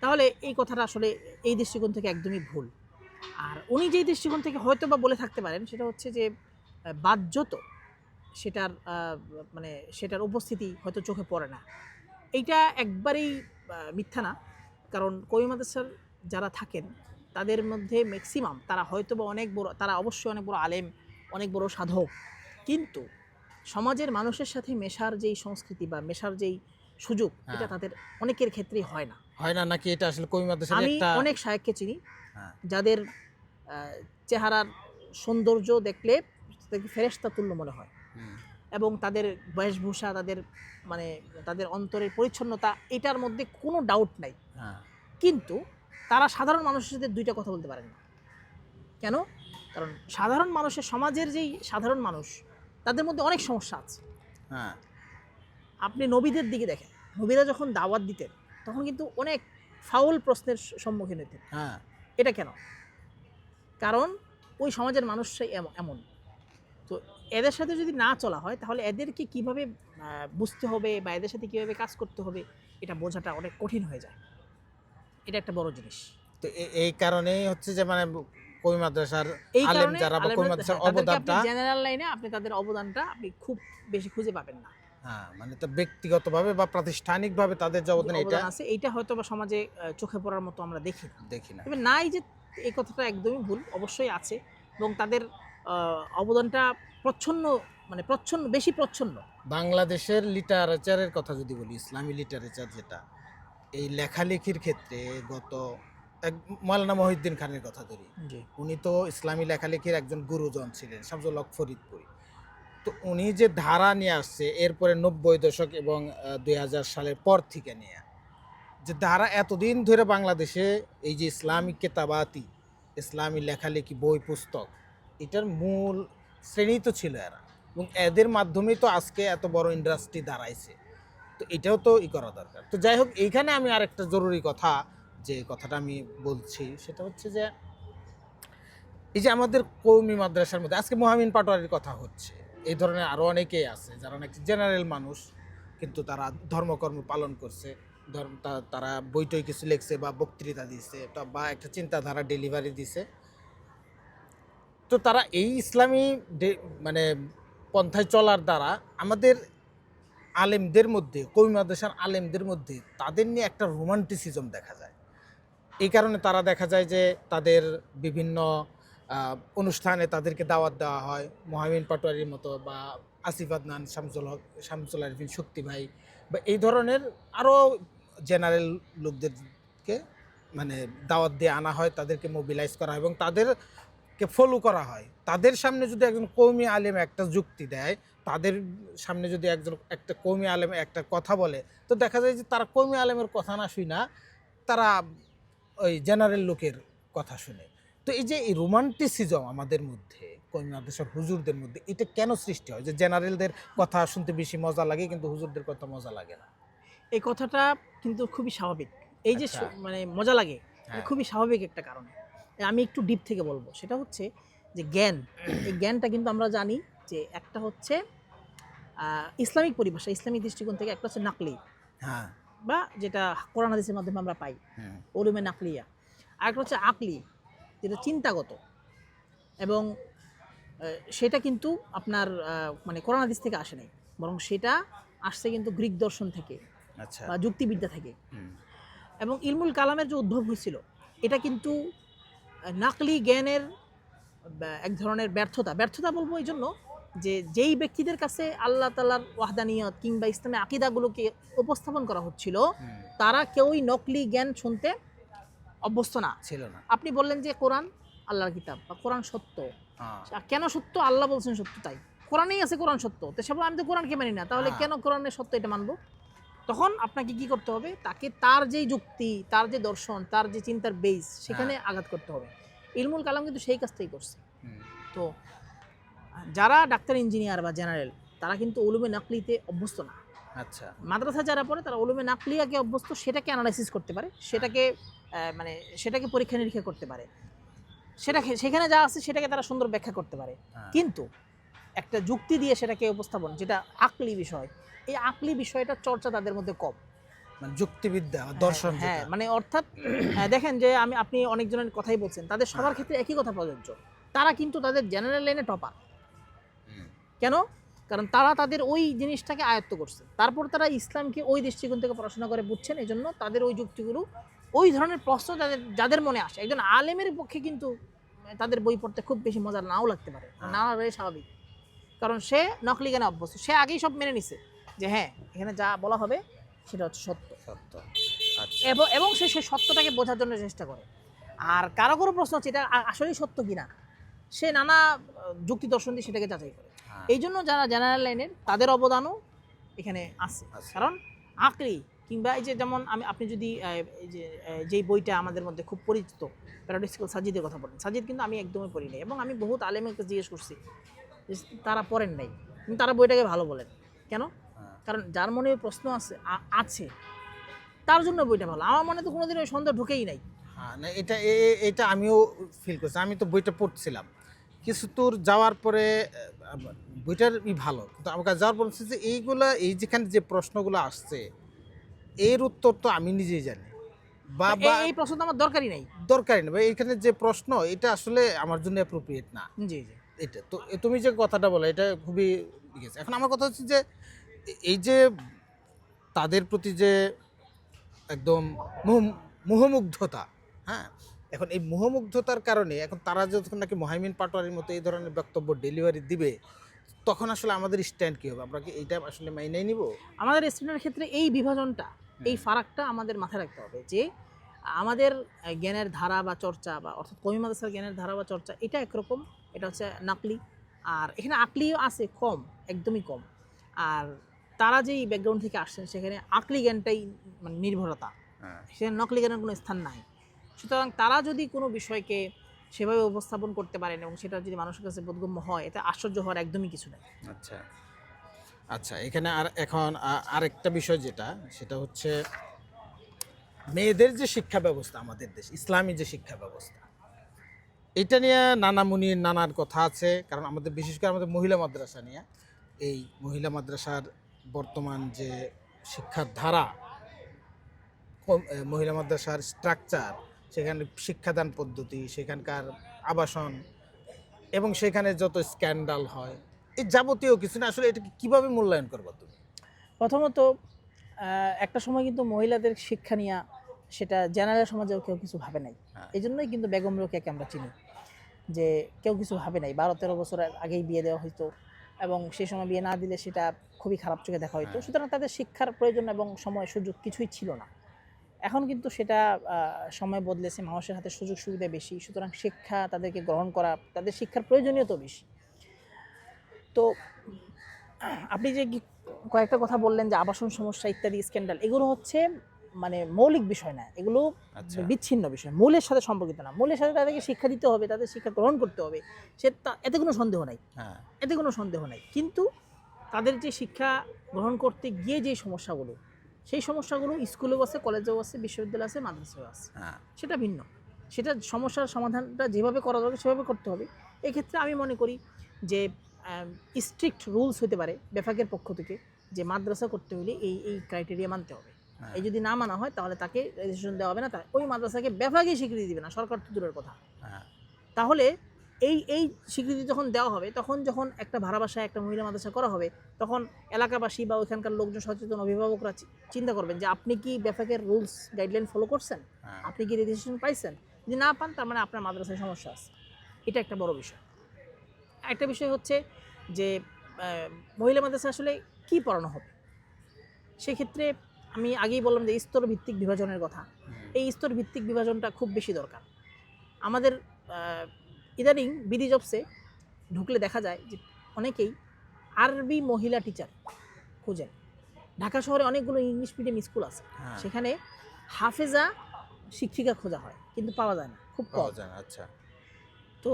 তাহলে এই কথাটা আসলে এই দৃষ্টিকোণ থেকে একদমই ভুল। আর উনি যেই দৃষ্টিকোণ থেকে হয়তো বা বলে থাকতে পারেন, সেটা হচ্ছে যে বাহ্যত সেটার মানে সেটার উপস্থিতি হয়তো চোখে পড়ে না। এইটা একবারেই মিথ্যা না। কারণ কওমি মাদ্রাসার যারা থাকেন তাদের মধ্যে ম্যাক্সিমাম তারা হয়তো বা অনেক বড়, তারা অবশ্যই অনেক বড় আলেম, অনেক বড় সাধক, কিন্তু সমাজের মানুষের সাথে মেশার যেই সংস্কৃতি বা মেশার যেই সুযোগ, এটা তাদের অনেকের ক্ষেত্রেই হয় না। হয় না নাকি? এটা আসলে কওমি মাদ্রাসার আমি একটা অনেক শায়েখকে চিনি হ্যাঁ যাদের চেহারার সৌন্দর্য দেখলে তাদেরকে ফেরেশতা তুল্য মনে হয়, এবং তাদের বেশভূষা, তাদের মানে তাদের অন্তরের পরিচ্ছন্নতা, এটার মধ্যে কোনো ডাউট নাই। হ্যাঁ কিন্তু তারা সাধারণ মানুষের সাথে দুইটা কথা বলতে পারেন না। কেন? কারণ সাধারণ মানুষের, সমাজের যেই সাধারণ মানুষ, তাদের মধ্যে অনেক সমস্যা আছে। হ্যাঁ আপনি নবীদের দিকে দেখেন, নবীরা যখন দাওয়াত দিতেন তখন কিন্তু অনেক ফাউল প্রশ্নের সম্মুখীন হতেন। হ্যাঁ এটা কেন? কারণ ওই সমাজের মানুষরাই এমন। তো এদের সাথে যদি না চলা হয় তাহলে এদেরকে কিভাবে বুঝতে হবে বা এদের সাথে কিভাবে কাজ করতে হবে, এটা বোঝাটা অনেক কঠিন হয়ে যায়। এটা একটা বড় জিনিস। তো এই কারণেই হচ্ছে যে মানে কওমি মাদ্রাসার এই আলেম কারণে যারা বা কওমি মাদ্রাসার অবদানটা জেনারেল লাইনে আপনি তাদের অবদানটা আপনি খুব বেশি খুঁজে পাবেন না। হ্যাঁ মানে তো ব্যক্তিগতভাবে বা প্রাতিষ্ঠানিকভাবে তাদের যে অবদান এটা আছে, এইটা হয়তো বা সমাজে চোখে পড়ার মতো আমরা দেখি না। তবে নাই যে এই কথাটা একদমই ভুল, অবশ্যই আছে, এবং তাদের অবদানটা বেশি প্রচ্ছন্ন। বাংলাদেশের লিটারেচারের কথা যদি বলি, ইসলামী লিটারেচার যেটা, এই লেখালেখির ক্ষেত্রে গত মাওলানা মহিউদ্দিন খানের কথা ধরি, উনি তো ইসলামী লেখালেখির একজন গুরুজন ছিলেন, শামসুল হক ফরিদপুরি। তো উনি যে ধারা নিয়ে আসছে এরপরে 90 দশক এবং 2000 সালের পর থেকে নিয়ে যে ধারা এতদিন ধরে বাংলাদেশে এই যে ইসলামিক কেতাবাতি, ইসলামী লেখালেখি বই পুস্তক, এটার মূল শ্রেণী তো ছিল এরা, এবং এদের মাধ্যমেই তো আজকে এত বড় ইন্ডাস্ট্রি দাঁড়াইছে। তো এটাও তো করা দরকার। তো যাই হোক, এইখানে আমি আরেকটা জরুরি কথা, যে কথাটা আমি বলছি সেটা হচ্ছে যে এই যে আমাদের কওমি মাদ্রাসার মধ্যে আজকে মুহামিন পাটোয়ারির কথা হচ্ছে, এই ধরনের আরও অনেকেই আছে যারা নাকি জেনারেল মানুষ, কিন্তু তারা ধর্মকর্ম পালন করছে, তারা বইটই কিছু লিখছে বা বক্তৃতা দিছে বা একটা চিন্তাধারা ডেলিভারি দিছে। তো তারা এই ইসলামী মানে পন্থায় চলার দ্বারা আমাদের আলেমদের মধ্যে, কওমি মাদ্রাসার আলেমদের মধ্যে তাদের নিয়ে একটা রোমান্টিসিজম দেখা যায়। এই কারণে তারা দেখা যায় যে তাদের বিভিন্ন অনুষ্ঠানে তাদেরকে দাওয়াত দেওয়া হয়, মুহামিন পাটোয়ারির মতো বা আসিফ আদনান, শামসুল আরিফিন শক্তি ভাই বা এই ধরনের আরও জেনারেল লোকদেরকে মানে দাওয়াত দিয়ে আনা হয়, তাদেরকে মোবিলাইজ করা হয় এবং তাদেরকে ফলো করা হয়। তাদের সামনে যদি একজন কওমি আলেম একটা যুক্তি দেয়, তাদের সামনে যদি একটা কওমি আলেম একটা কথা বলে, তো দেখা যায় যে তারা কওমি আলেমের কথা না শুই না, তারা ওই জেনারেল লোকের কথা শুনে। তো এই যে এই রোমান্টিসিজম আমাদের মধ্যে, কওমি মাদ্রাসার হুজুরদের মধ্যে, এটা কেন সৃষ্টি হয় যে জেনারেলদের কথা শুনতে বেশি মজা লাগে কিন্তু হুজুরদের কথা মজা লাগে না? এই কথাটা কিন্তু খুবই স্বাভাবিক। এই যে মানে মজা লাগে, খুবই স্বাভাবিক একটা কারণ। আমি একটু ডিপ থেকে বলবো, সেটা হচ্ছে যে জ্ঞান, এই জ্ঞানটা কিন্তু আমরা জানি যে একটা হচ্ছে ইসলামিক পরিভাষা, ইসলামিক দৃষ্টিকোণ থেকে একটা হচ্ছে নাকলি, হ্যাঁ, বা যেটা কোরআন হাদিসের মাধ্যমে আমরা পাই, উলুমে নাকলিয়া। আর একটা হচ্ছে আকলি, যেটা চিন্তাগত, এবং সেটা কিন্তু আপনার মানে কোরআন হাদিস থেকে আসে নাই, বরং সেটা আসছে কিন্তু গ্রিক দর্শন থেকে, আচ্ছা, বা যুক্তিবিদ্যা থেকে। এবং ইলমুল কালামের যে উদ্ভব হয়েছিল, এটা কিন্তু নাকলি জ্ঞানের এক ধরনের ব্যর্থতা বলবো এই জন্য যে যেই ব্যক্তিদের কাছে আল্লাহ তাআলার ওয়াহদানিয়ত কিংবা ইসলামী আকীদাগুলোকে উপস্থাপন করা হচ্ছিল, তারা কেউই নকলি জ্ঞান শুনতে অভ্যস্ত না ছিল না। আপনি বললেন যে কোরআন আল্লাহর কিতাব বা কোরআন সত্য, কেন সত্য? আল্লাহ বলছেন সত্য, তাই কোরআনেই আছে কোরআন সত্য। তো সব আমি তো কোরআনকে মানি না, তাহলে কেন কোরআনের সত্য এটা মানবো? তখন আপনাকে কি করতে হবে? তাকে তার যে যুক্তি, তার যে দর্শন, তার যে চিন্তার বেস, সেখানে আঘাত করতে হবে। ইলমুল কালাম কিন্তু সেই কাজটাই করছে। তো যারা ডাক্তার, ইঞ্জিনিয়ার বা জেনারেল, তারা কিন্তু উলুমে নাকলিতে অভ্যস্ত না। আচ্ছা, মাদ্রাসা যারা পড়ে তারা উলুমে নাকলিয়াকে অভ্যস্ত, সেটাকে অ্যানালাইসিস করতে পারে, সেটাকে পরীক্ষা নিরীক্ষা করতে পারে, সেখানে যা আছে সেটাকে তারা সুন্দর ব্যাখ্যা করতে পারে। কিন্তু একটা যুক্তি দিয়ে সেটাকে উপস্থাপন, যেটা আকলি বিষয়, এই আকলি বিষয়টা চর্চা তাদের মধ্যে কম। মানে যুক্তিবিদ্যা, দর্শন, হ্যাঁ, মানে অর্থাৎ দেখেন যে আপনি অনেকজনের কথাই বলছেন, তাদের সবার ক্ষেত্রে একই কথা প্রযোজ্য। তারা কিন্তু তাদের জেনারেল লাইনে টপার। কেন? কারণ তারা তাদের ওই জিনিসটাকে আয়ত্ত করছে, তারপর তারা ইসলামকে ওই দৃষ্টিকোণ থেকে পড়াশোনা করে বুঝছেন, এই জন্য তাদের ওই যুক্তিগুলো, ওই ধরনের প্রশ্ন যাদের মনে আসে। একজন আলেমের পক্ষে কিন্তু তাদের বই পড়তে খুব বেশি মজা নাও লাগতে পারে, না লাগে, স্বাভাবিক। কারণ সে নকলি জ্ঞানে অভ্যস্ত, সে আগেই সব মেনে নিছে যে হ্যাঁ এখানে যা বলা হবে সেটা হচ্ছে সত্য, সত্য। আচ্ছা। এবং সে সে সত্যটাকে বোঝার জন্য চেষ্টা করে। আর কারো কোনো প্রশ্ন হচ্ছে এটা আসলেই সত্য কিনা, সে নানা যুক্তি দর্শন দিয়ে সেটাকে যাচাই করে। হ্যাঁ। এই জন্য যারা জেনারেল লাইনের তাদের অবদানও এখানে আছে। আছে। কারণ আকলি কিংবা এই যে যেমন আপনি যদি এই যে যেই বইটা আমাদের মধ্যে খুব পরিচিত প্যারাডক্সিক্যাল সাজিদের কথা বলেন, সাজিদ কিন্তু আমি একদমই পড়ি নাই, এবং আমি বহুত আলেমকে জিজ্ঞেস করছি যে তারা পড়েন নাই, কিন্তু তারা বইটাকে ভালো বলেন কেন? হ্যাঁ। কারণ যার মনে প্রশ্ন আছে তার জন্য বইটা ভালো। আমার মনে তো কোনোদিন ওই সন্দেহ ঢুকেই নাই। হ্যাঁ, না এটা এটা আমিও ফিল করছি। আমি তো বইটা পড়ছিলাম, কিছু দূর যাওয়ার পরে বইটার ভালো, কিন্তু আমার কাছে যাওয়ার পর হচ্ছে যে এইগুলা, এই যেখানে যে প্রশ্নগুলো আসছে এর উত্তর তো আমি নিজেই জানি, বা এই প্রশ্ন তো আমার দরকারই নাই। দরকারই না, বা এখানে যে প্রশ্ন এটা আসলে আমার জন্য অ্যাপ্রোপ্রিয়েট না। জি জি। এটা তো তুমি যে কথাটা বলো এটা খুবই ঠিক আছে। এখন আমার কথা হচ্ছে যে এই যে তাদের প্রতি যে একদম মোহমুগ্ধতা, হ্যাঁ, এখন এই মোহমুগ্ধতার কারণে এখন তারা যখন নাকি মোহাইমিন পাটোয়ারির মতো এই ধরনের বক্তব্য ডেলিভারি দিবে, তখন আসলে আমাদের স্ট্যান্ড কী হবে? আমরা কি এইটা আসলে মাইনেই নিব? আমাদের স্টুডেন্টের ক্ষেত্রে এই বিভাজনটা, এই ফারাকটা আমাদের মাথায় রাখতে হবে যে আমাদের জ্ঞানের ধারা বা চর্চা, বা অর্থাৎ কওমি মাদ্রাসার জ্ঞানের ধারা বা চর্চা এটা একরকম, এটা হচ্ছে নাকলি। আর এখানে আকলিও আছে কম, একদমই কম। আর তারা যেই ব্যাকগ্রাউন্ড থেকে আসছেন সেখানে আকলি জ্ঞানটাই মানে নির্ভরতা, সেখানে নকলি জ্ঞানের কোনো স্থান নাই। সুতরাং তারা যদি কোনো বিষয়কে সেভাবে উপস্থাপন করতে পারেন এবং সেটা যদি মানুষের কাছে বোধগম্য হয়, এতে আশ্চর্য হওয়ার একদমই কিছু নেই। আচ্ছা আচ্ছা, এখানে আর এখন আরেকটা বিষয় যেটা, সেটা হচ্ছে মেয়েদের যে শিক্ষা ব্যবস্থা আমাদের দেশ, ইসলামী যে শিক্ষা ব্যবস্থা, এটা নিয়ে নানামুনির নানার কথা আছে। কারণ আমাদের বিশেষ করে আমাদের মহিলা মাদ্রাসা নিয়ে, এই মহিলা মাদ্রাসার বর্তমান যে শিক্ষার ধারা, মহিলা মাদ্রাসার স্ট্রাকচার, সেখানে শিক্ষাদান পদ্ধতি, সেখানকার আবাসন, এবং সেখানে যত স্ক্যান্ডাল হয়, এই যাবতীয় কিছু না, আসলে এটাকে কীভাবে মূল্যায়ন করবো তুমি? প্রথমত একটা সময় কিন্তু মহিলাদের শিক্ষা নিয়ে সেটা জেনারেল সমাজেও কেউ কিছু ভাবে নাই। এই জন্যই কিন্তু বেগম রোকেয়াকে আমরা চিনি, যে কেউ কিছু ভাবে নাই। 12-13 বছর আগেই বিয়ে দেওয়া হইতো, এবং সেই সময় বিয়ে না দিলে সেটা খুবই খারাপ চোখে দেখা হইতো। সুতরাং তাদের শিক্ষার প্রয়োজন এবং সময় সুযোগ কিছুই ছিল না। এখন কিন্তু সেটা সময় বদলেছে, মানুষের হাতে সুযোগ সুবিধা বেশি, সুতরাং শিক্ষা তাদেরকে গ্রহণ করা, তাদের শিক্ষার প্রয়োজনীয়তা বেশি। তো আপনি যে কয়েকটা কথা বললেন যে আবাসন সমস্যা ইত্যাদি স্ক্যান্ডাল, এগুলো হচ্ছে মানে মৌলিক বিষয় না, এগুলো বিচ্ছিন্ন বিষয়, মূলের সাথে সম্পর্কিত না। মূলের সাথে তাদেরকে শিক্ষা দিতে হবে, তাদের শিক্ষা গ্রহণ করতে হবে, এতে কোনো সন্দেহ নাই, এতে কোনো সন্দেহ নাই। কিন্তু তাদের যে শিক্ষা গ্রহণ করতে গিয়ে যে সমস্যাগুলো, সেই সমস্যাগুলো স্কুলেও আছে, কলেজেও আছে, বিশ্ববিদ্যালয় আছে, মাদ্রাসাও আছে, সেটা ভিন্ন। সেটা সমস্যার সমাধানটা যেভাবে করা দরকার সেভাবে করতে হবে। এক্ষেত্রে আমি মনে করি যে স্ট্রিক্ট রুলস হতে পারে বেফাকের পক্ষ থেকে, যে মাদ্রাসা করতে হলে এই এই ক্রাইটেরিয়া মানতে হবে। এই যদি না মানা হয় তাহলে তাকে রেজিস্ট্রেশন দেওয়া হবে না, ওই মাদ্রাসাকে বেফাকে স্বীকৃতি দিবে না, সরকার তো দূরের কথা। তাহলে এই স্বীকৃতি যখন দেওয়া হবে, তখন যখন একটা ভাড়া বাসায় একটা মহিলা মাদ্রাসা করা হবে, তখন এলাকাবাসী বা ওইখানকার লোকজন, সচেতন অভিভাবকরা চিন্তা করবেন যে আপনি কি বেফাকের রুলস গাইডলাইন ফলো করছেন, আপনি কি রেজিস্ট্রেশন পাইছেন। যদি না পান, তার মানে আপনার মাদ্রাসায় সমস্যা আছে। এটা একটা বড় বিষয়। একটা বিষয় হচ্ছে যে মহিলা মাদ্রাসা আসলে কি পড়ানো হবে। সেক্ষেত্রে আমি আগেই বললাম যে স্তর ভিত্তিক বিভাজনের কথা। এই স্তর ভিত্তিক বিভাজনটা খুব বেশি দরকার। আমাদের ইদানিং বিডি জবসে ঢুকলে দেখা যায় যে অনেকেই আরবি মহিলা টিচার খুঁজেন। ঢাকা শহরে অনেকগুলো ইংলিশ মিডিয়াম স্কুল আছে, সেখানে হাফেজা শিক্ষিকা খোঁজা হয়, কিন্তু পাওয়া যায় না, খুব কম। আচ্ছা, তো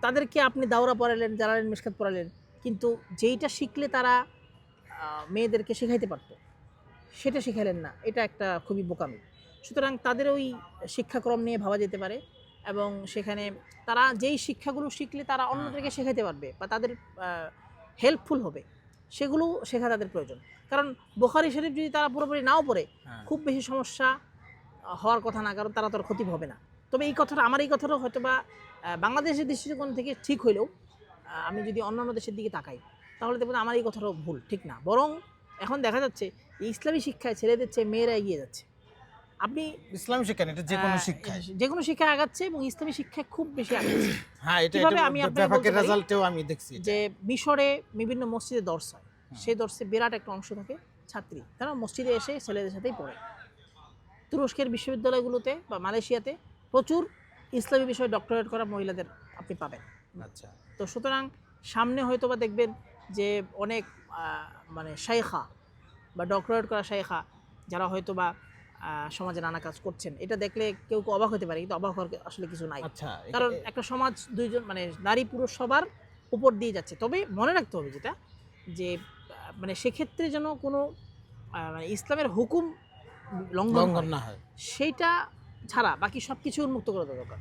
তাদেরকে আপনি দাওরা পড়ালেন, জালালেন, মিশকাত পড়ালেন, কিন্তু যেইটা শিখলে তারা মেয়েদেরকে শেখাইতে পারতো সেটা শেখালেন না, এটা একটা খুবই বোকামি। সুতরাং তাদের ওই শিক্ষাক্রম নিয়ে ভাবা যেতে পারে, এবং সেখানে তারা যেই শিক্ষাগুলো শিখলে তারা অন্যদেরকে শেখাইতে পারবে বা তাদের হেল্পফুল হবে, সেগুলো শেখা তাদের প্রয়োজন। কারণ বুখারী শরীফ যদি তারা পুরোপুরি নাও পড়ে, খুব বেশি সমস্যা হওয়ার কথা না, কারণ তারা তো আর ক্ষতি হবে না। তবে এই কথাটা, আমার এই কথাটা হয়তো বা বাংলাদেশের দৃষ্টিকোণ থেকে ঠিক হইলেও আমি যদি অন্যান্য দেশের দিকে তাকাই, তাহলে দেখবেন আমার এই কথাটাও ভুল, ঠিক না। বরং এখন দেখা যাচ্ছে ইসলামী শিক্ষায় ছেলেদের চেয়ে মেয়েরা এগিয়ে যাচ্ছে। আপনি ইসলামী শিক্ষা না, এটা যে কোনো শিক্ষায়। যে কোনো শিক্ষায় আগাচ্ছে এবং ইসলামী শিক্ষায় খুব বেশি আগাচ্ছে। হ্যাঁ, এটা কিভাবে আমি আপনাকে ব্যাপকের বলতে পারি রেজাল্টেও আমি দেখছি এটা। যে মিশরে বিভিন্ন মসজিদে দর্স হয়, সেই দর্শে বিরাট একটা অংশ থাকে ছাত্রী, তারা মসজিদে এসে ছেলেদের সাথেই পড়ে। তুরস্কের বিশ্ববিদ্যালয়গুলোতে বা মালয়েশিয়াতে প্রচুর ইসলামী বিষয়ে ডক্টরেট করা মহিলাদের আপনি পাবেন। আচ্ছা, তো সুতরাং সামনে হয়তো বা দেখবেন যে অনেক মানে শাইখা বা ডক্টরেট করা শাইখা যারা হয়তো বা সমাজে নানা কাজ করছেন, এটা দেখলে কেউ কেউ অবাক হতে পারে, কিন্তু অবাক হওয়ার আসলে কিছু নাই। আচ্ছা, কারণ একটা সমাজ দুইজন মানে নারী পুরুষ সবার উপর দিয়ে যাচ্ছে। তবে মনে রাখতে হবে যেটা যে মানে সেক্ষেত্রে যেন কোনো মানে ইসলামের হুকুম লঙ্ঘন না হয়, সেইটা ছাড়া বাকি সব কিছু উন্মুক্ত করা দরকার।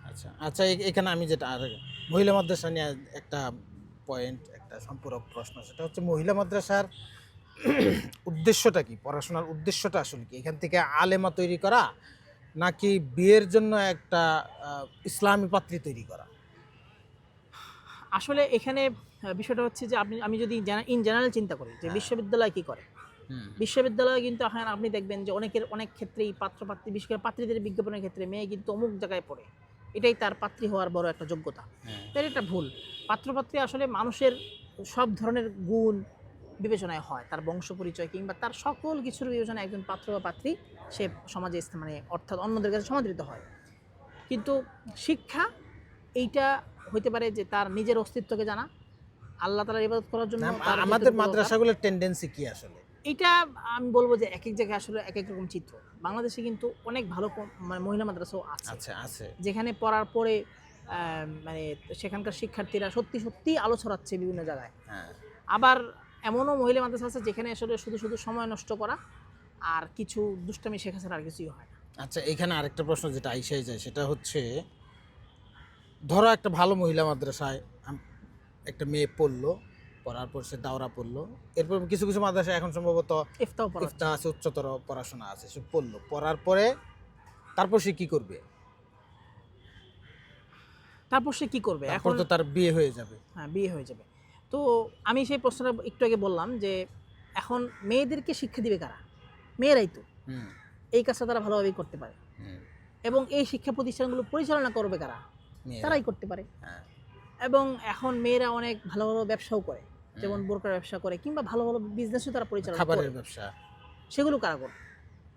আচ্ছা আচ্ছা, এখানে আমি যেটা আর মহিলা মাদ্রাসা নিয়ে একটা পয়েন্ট, একটা সম্পূরক প্রশ্ন, সেটা হচ্ছে মহিলা মাদ্রাসার উদ্দেশ্যটা কি? পড়াশোনার উদ্দেশ্যটা আসলে কি? এখান থেকে আলেমা তৈরি করা, নাকি বিয়ের জন্য একটা ইসলামী পাত্রী তৈরি করা? আসলে এখানে বিষয়টা হচ্ছে যে আমি যদি ইন জেনারেল চিন্তা করি যে বিশ্ববিদ্যালয় কি করে, বিশ্ববিদ্যালয়ে কিন্তু এখন আপনি দেখবেন যে অনেক ক্ষেত্রেই পাত্রপাত্রী, বিশেষ করে পাত্রীদের বিজ্ঞাপনের ক্ষেত্রে মেয়ে কিন্তু অমুক জায়গায় পড়ে, এটাই তার পাত্রী হওয়ার বড় একটা যোগ্যতা। তাই এটা ভুল। পাত্রপাত্রী আসলে মানুষের সব ধরনের গুণ বিবেচনায় হয়, তার বংশ পরিচয় কিংবা তার সকল কিছুর বিবেচনায় একজন পাত্র বা পাত্রী সে সমাজে মানে অর্থাৎ অন্যদের কাছে সমাদৃত হয়। কিন্তু শিক্ষা এইটা হইতে পারে যে তার নিজের অস্তিত্বকে জানা, আল্লাহ তাআলার ইবাদত করার জন্য আমাদের মাদ্রাসাগুলোর টেন্ডেন্সি কি আসলে? এটা আমি বলবো যে এক এক জায়গায় আসলে এক এক রকম চিত্র। বাংলাদেশে কিন্তু অনেক ভালো মানে মহিলা মাদ্রাসাও আছে। আচ্ছা, আছে, যেখানে পড়ার পরে মানে সেখানকার শিক্ষার্থীরা সত্যি সত্যি আলো ছড়াচ্ছে বিভিন্ন জায়গায়। হ্যাঁ, আবার এমনও মহিলা মাদ্রাসা আছে যেখানে আসলে শুধু শুধু সময় নষ্ট করা আর কিছু দুষ্টামি শেখা ছাড়া আর কিছুই হয় না। আচ্ছা, এখানে আরেকটা প্রশ্ন যেটা আইসাই যায়, সেটা হচ্ছে ধরো একটা ভালো মহিলা মাদ্রাসায় একটা মেয়ে পড়লো, পড়ার পর সে দাওরা পড়লো, এরপর কিছু কিছু মাদ্রাসা এখন সম্ভবত ইফতাও পড়া ইফতা আছে, উচ্চতর পড়াশোনা আছে, সে পড়লো, পড়ার পরে তারপর সে কি করবে? তারপর সে কি করবে? এখন এখন তো তার বিয়ে হয়ে যাবে। হ্যাঁ, বিয়ে হয়ে যাবে। তো আমি সেই প্রশ্নটা একটু আগে বললাম যে এখন মেয়েদেরকে শিক্ষা দিবে কারা? মেয়েরাই তো। হুম, এই কাজটা তারা ভালোভাবেই করতে পারে হুম, এবং এই শিক্ষা প্রতিষ্ঠানগুলো পরিচালনা করবে কারা? মেয়েরা। তারাই করতে পারে। হ্যাঁ, এবং এখন মেয়েরা অনেক ভালো ভালো ব্যবসাও করে, যেমন বোরকার ব্যবসা করে কিংবা ভালো ভালো বিজনেসও তারা পরিচালনা করে। খাবারের ব্যবসা। সেগুলো কারা করে?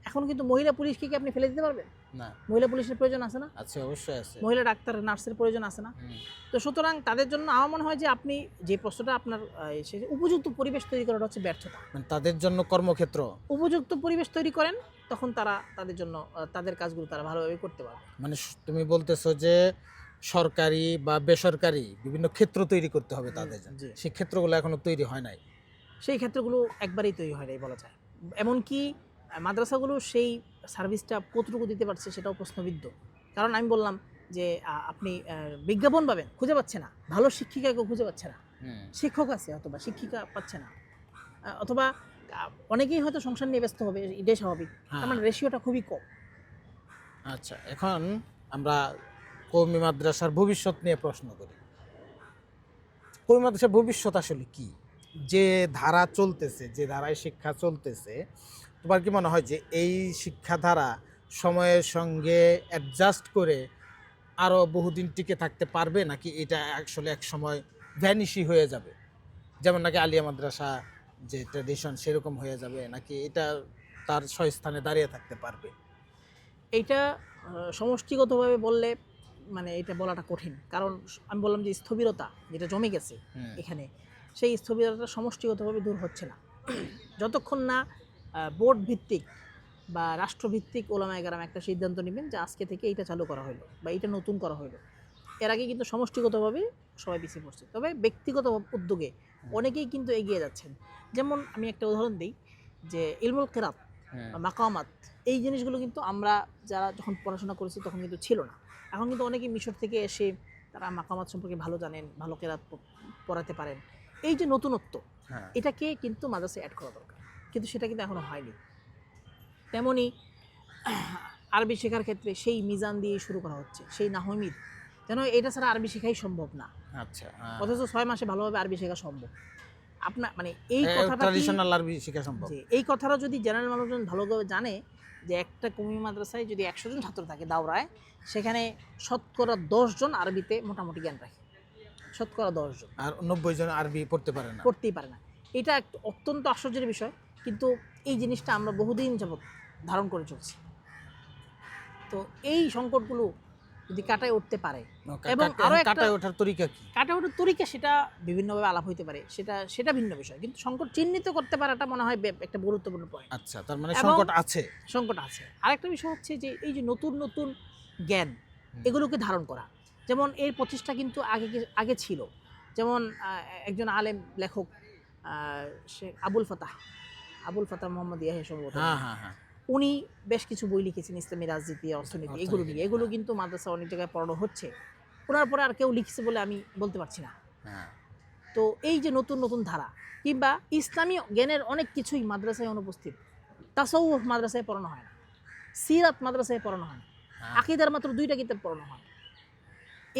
এখন কিন্তু মহিলা পুলিশকে কি আপনি ফেলে দিতে পারবেন? না, মহিলা পুলিশের প্রয়োজন আছে না? আছে, অবশ্যই আছে। মহিলা ডাক্তার নার্সের প্রয়োজন আছে না? হুম, তো সুতরাং তাদের জন্য আমার মনে হয় যে আপনি যে প্রশ্নটা আপনার সে উপযুক্ত পরিবেশ তৈরি করাটা হচ্ছে ব্যর্থতা। মানে তাদের জন্য কর্মক্ষেত্র। উপযুক্ত পরিবেশ তৈরি করেন, তখন তারা তাদের জন্য তাদের কাজগুলো তারা ভালোভাবে করতে পারবে। মানে তুমি বলতেছো যে সরকারি বা বেসরকারি বিভিন্ন ক্ষেত্র তৈরি করতে হবে তাদের জন্য। জি। সেই ক্ষেত্রগুলো এখনো তৈরি হয় নাই। সেই ক্ষেত্রগুলো একবারেই তৈরি হয় নাই বলা যায়। এমনকি মাদ্রাসাগুলো সেই সার্ভিসটা কতটুকু দিতে পারছে সেটাও প্রশ্নবিদ্ধ। কারণ আমি বললাম যে আপনি বিজ্ঞাপন পাবেন, খুঁজে পাচ্ছে না, ভালো শিক্ষিকা কেউ খুঁজে পাচ্ছে না, শিক্ষক আছে অথবা শিক্ষিকা পাচ্ছে না, অথবা অনেকেই হয়তো সংসার নিয়ে ব্যস্ত হবে, এটাই স্বাভাবিক। তার মানে রেশিওটা খুবই কম। আচ্ছা, এখন আমরা কওমি মাদ্রাসার ভবিষ্যৎ নিয়ে প্রশ্ন করি। কওমি মাদ্রাসার ভবিষ্যৎ আসলে কি? যে ধারা চলতেছে, যে ধারায় শিক্ষা চলতেছে, তোমার কি মনে হয় যে এই শিক্ষাধারা সময়ের সঙ্গে অ্যাডজাস্ট করে আরও বহুদিন টিকে থাকতে পারবে, নাকি এটা আসলে এক সময় ভ্যানিশই হয়ে যাবে? যেমন নাকি আলিয়া মাদ্রাসা যে ট্র্যাডিশন সেরকম হয়ে যাবে, নাকি এটা তার স্বস্থানে দাঁড়িয়ে থাকতে পারবে? এইটা সমষ্টিগতভাবে বললে মানে এটা বলাটা কঠিন, কারণ আমি বললাম যে স্থবিরতা যেটা জমে গেছে এখানে, সেই স্থবিরতা সমষ্টিগতভাবে দূর হচ্ছে না যতক্ষণ না বোর্ড ভিত্তিক বা রাষ্ট্রভিত্তিক ওলামায়ে কেরাম একটা সিদ্ধান্ত নেবেন যে আজকে থেকে এইটা চালু করা হলো বা এইটা নতুন করা হলো। এর আগে কিন্তু সমষ্টিগতভাবে সবাই পিছিয়ে পড়ছে, তবে ব্যক্তিগত উদ্যোগে অনেকেই কিন্তু এগিয়ে যাচ্ছেন। যেমন আমি একটা উদাহরণ দিই যে ইলমুল কিরাত বা মাকামাত, এই জিনিসগুলো কিন্তু আমরা যারা যখন পড়াশোনা করেছি তখন কিন্তু ছিল না। এখন কিন্তু অনেকেই মিশর থেকে এসে তারা মাকামাত সম্পর্কে ভালো জানেন, ভালো কেরাত পড়াতে পারেন। এই যে নতুনত্ব, এটাকে কিন্তু মাদ্রাসায় অ্যাড করা দরকার, কিন্তু সেটা কিন্তু এখনো হয়নি। তেমনি আরবি শেখার ক্ষেত্রে সেই মিজান দিয়ে শুরু করা হচ্ছে, সেই নাহমিদ, যেন এটা ছাড়া আরবি শেখাই সম্ভব না। আচ্ছা, অথচ 6 মাসে ভালোভাবে আরবি শেখা সম্ভব। আপনার মানে এই কথাটা ট্র্যাডিশনাল আরবি শেখা সম্ভব। এই কথাটা যদি জেনারেল মানুষজন ভালোভাবে জানে, যে একটা কওমি মাদ্রাসায় যদি 100 জন ছাত্র থাকে দাওরায়, সেখানে শতকরা 10 জন আরবিতে মোটামুটি জ্ঞান রাখে, শতকরা 10 জন, আর 90 জন আরবি পড়তে পারে না। পড়তেই পারে না। এটা একটা অত্যন্ত আশ্চর্যের বিষয়, কিন্তু এই জিনিসটা আমরা বহুদিন যাবৎ ধারণ করে চলছি। তো এই সংকটগুলো যদি কাটায় উঠতে পারে, এবং আরো একটা কাটায় ওঠার তরিকা কি? কাটায় ওঠার তরিকা সেটা বিভিন্নভাবে আলাপ হইতে পারে, সেটা ভিন্ন বিষয়, কিন্তু সংকট চিহ্নিত করতে পারাটা মনে হয় একটা গুরুত্বপূর্ণ পয়েন্ট। আচ্ছা, তার মানে এবং সংকট আছে। সংকট আছে। আরেকটা বিষয় হচ্ছে যে এই যে নতুন নতুন জ্ঞান, এগুলোকে ধারণ করা, যেমন এর প্রচেষ্টা কিন্তু আগে ছিল। যেমন একজন আলেম লেখক সে আবুল ফাতাহ মোহাম্মদ ইয়াহিয়া সম্ভবত, হ্যাঁ হ্যাঁ হ্যাঁ, উনি বেশ কিছু বই লিখেছেন ইসলামী রাজনীতি, অর্থনীতি, এগুলো নিয়ে। এগুলো কিন্তু মাদ্রাসা অনেক জায়গায় পড়ানো হচ্ছে। ওনার পরে আর কেউ লিখছে বলে আমি বলতে পারছি না। হ্যাঁ। তো এই যে নতুন নতুন ধারা কিংবা ইসলামী জ্ঞানের অনেক কিছুই মাদ্রাসায় অনুপস্থিত। তাসাউফ মাদ্রাসায় পড়ানো হয় না, সিরাত মাদ্রাসায় পড়ানো হয় না, হ্যাঁ। আকীদার মাত্র 2টা কিতাব পড়ানো হয়।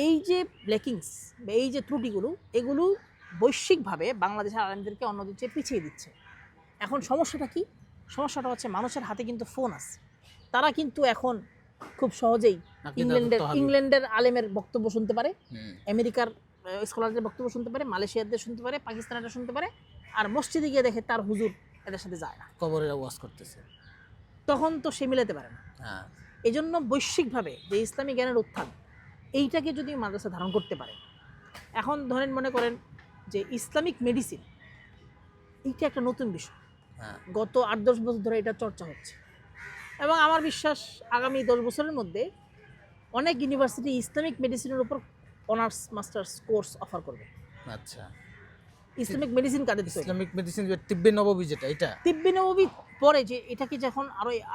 এই যে লেকিংস বা এই যে ত্রুটিগুলো, এগুলো বৈশ্বিকভাবে বাংলাদেশের আলেমদেরকে অন্যদের চেয়ে পিছিয়ে দিচ্ছে। এখন সমস্যাটা কি? সমস্যাটা হচ্ছে মানুষের হাতে কিন্তু ফোন আছে, তারা কিন্তু এখন খুব সহজেই ইংল্যান্ডের আলেমের বক্তব্য শুনতে পারে, আমেরিকার স্কলারদের বক্তব্য শুনতে পারে, মালয়েশিয়াদের শুনতে পারে, পাকিস্তানের শুনতে পারে, আর মসজিদে গিয়ে দেখে তার হুজুর এদের সাথে যায় না, কবরের ওয়াজ করতেছে, তখন তো সে মিলাতে পারে না। হ্যাঁ। এই জন্য বৈশ্বিকভাবে যে ইসলামী জ্ঞানের উত্থান, এইটাকে যদি মাদ্রাসা ধারণ করতে পারে, এখন ধরেন মনে করেন যে ইসলামিক মেডিসিন, এইটা একটা নতুন বিষয়, হ্যাঁ। গত 8-10 বছর ধরে এটা চর্চা হচ্ছে, এবং আমার বিশ্বাস আগামী 10 বছরের মধ্যে অনেক ইউনিভার্সিটি ইসলামিক মেডিসিনের উপর অনার্স মাস্টার্স কোর্স অফার করবে। আচ্ছা, ইসলামিক মেডিসিন কাদের তৈরি? ইসলামিক মেডিসিন, তিব্বে নববী যেটা, এটা তিব্বি নববী পরে যে এটাকে যখন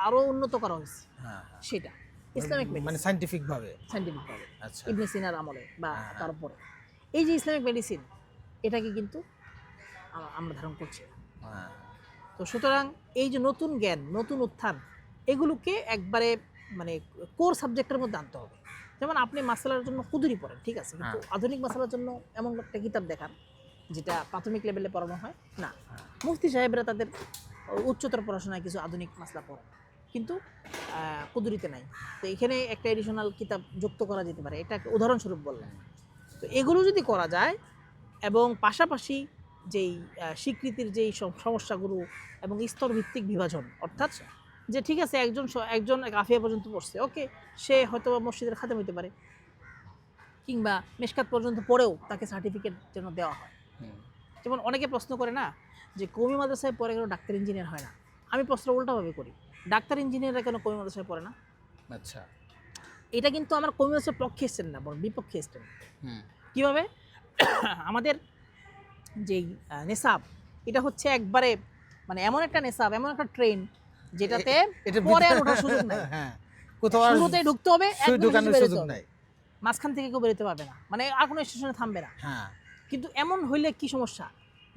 আরো উন্নত করা হয়েছে, হ্যাঁ, সেটা ইসলামিক মানে মেডিসিন, সায়েন্টিফিক ভাবে। আচ্ছা, ইবনে সিনার আমলে বা হ্যাঁ। তারপরে এই যে ইসলামিক মেডিসিন, এটাকে কিন্তু আমরা ধারণ করছি। হ্যাঁ। তো সুতরাং এই যে নতুন জ্ঞান, নতুন উত্থান, এগুলোকে একবারে মানে কোর সাবজেক্টের মধ্যে আনতে হবে। যেমন আপনি মাসালার জন্য কুদুরি পড়েন, ঠিক আছে, কিন্তু আধুনিক মাসালার জন্য এমন একটা কিতাব দেখান যেটা প্রাথমিক লেভেলে পড়ানো হয় না। মুফতি সাহেবরা তাদের উচ্চতর পড়াশোনায় কিছু আধুনিক মাসলা পড়েন, কিন্তু কুদুরিতে নাই। তো এখানে একটা এডিশনাল কিতাব যুক্ত করা যেতে পারে, এটা একটা উদাহরণস্বরূপ বললাম। তো এগুলো যদি করা যায়, এবং পাশাপাশি যেই স্বীকৃতির যেই সমস্যাগুলো এবং স্তরভিত্তিক বিভাজন, অর্থাৎ যে ঠিক আছে একজন আফিয়া পর্যন্ত পড়ছে, ওকে, সে হয়তো মসজিদের খাদেম হইতে পারে, কিংবা মেশকাত পর্যন্ত পড়েও তাকে সার্টিফিকেট যেন দেওয়া হয়। যেমন অনেকে প্রশ্ন করে না যে কওমি মাদ্রাসায় পড়ে কেন ডাক্তার ইঞ্জিনিয়ার হয় না? আমি প্রশ্ন উল্টাভাবে করি, ডাক্তার ইঞ্জিনিয়াররা কেন কওমি মাদ্রাসায় পড়ে না? আচ্ছা, এটা কিন্তু আমার কওমি মাদ্রাসার পক্ষে এসছেন না, বরং বিপক্ষে এসছেন। কীভাবে? আমাদের যেই নেশাব, এটা হচ্ছে একবারে মানে এমন একটা নেশাব, এমন একটা ট্রেন যেটাতে পরে আর ওঠার সুযোগ নাই। হ্যাঁ, কোথাও শুরুতেই ঢুকতে হবে, ঢুকানোর সুযোগ নাই, মাঝখান থেকে কেউ বেরোতে পারবে না, মানে আর কোনো স্টেশনে থামবে না। হ্যাঁ। কিন্তু এমন হইলে কি সমস্যা,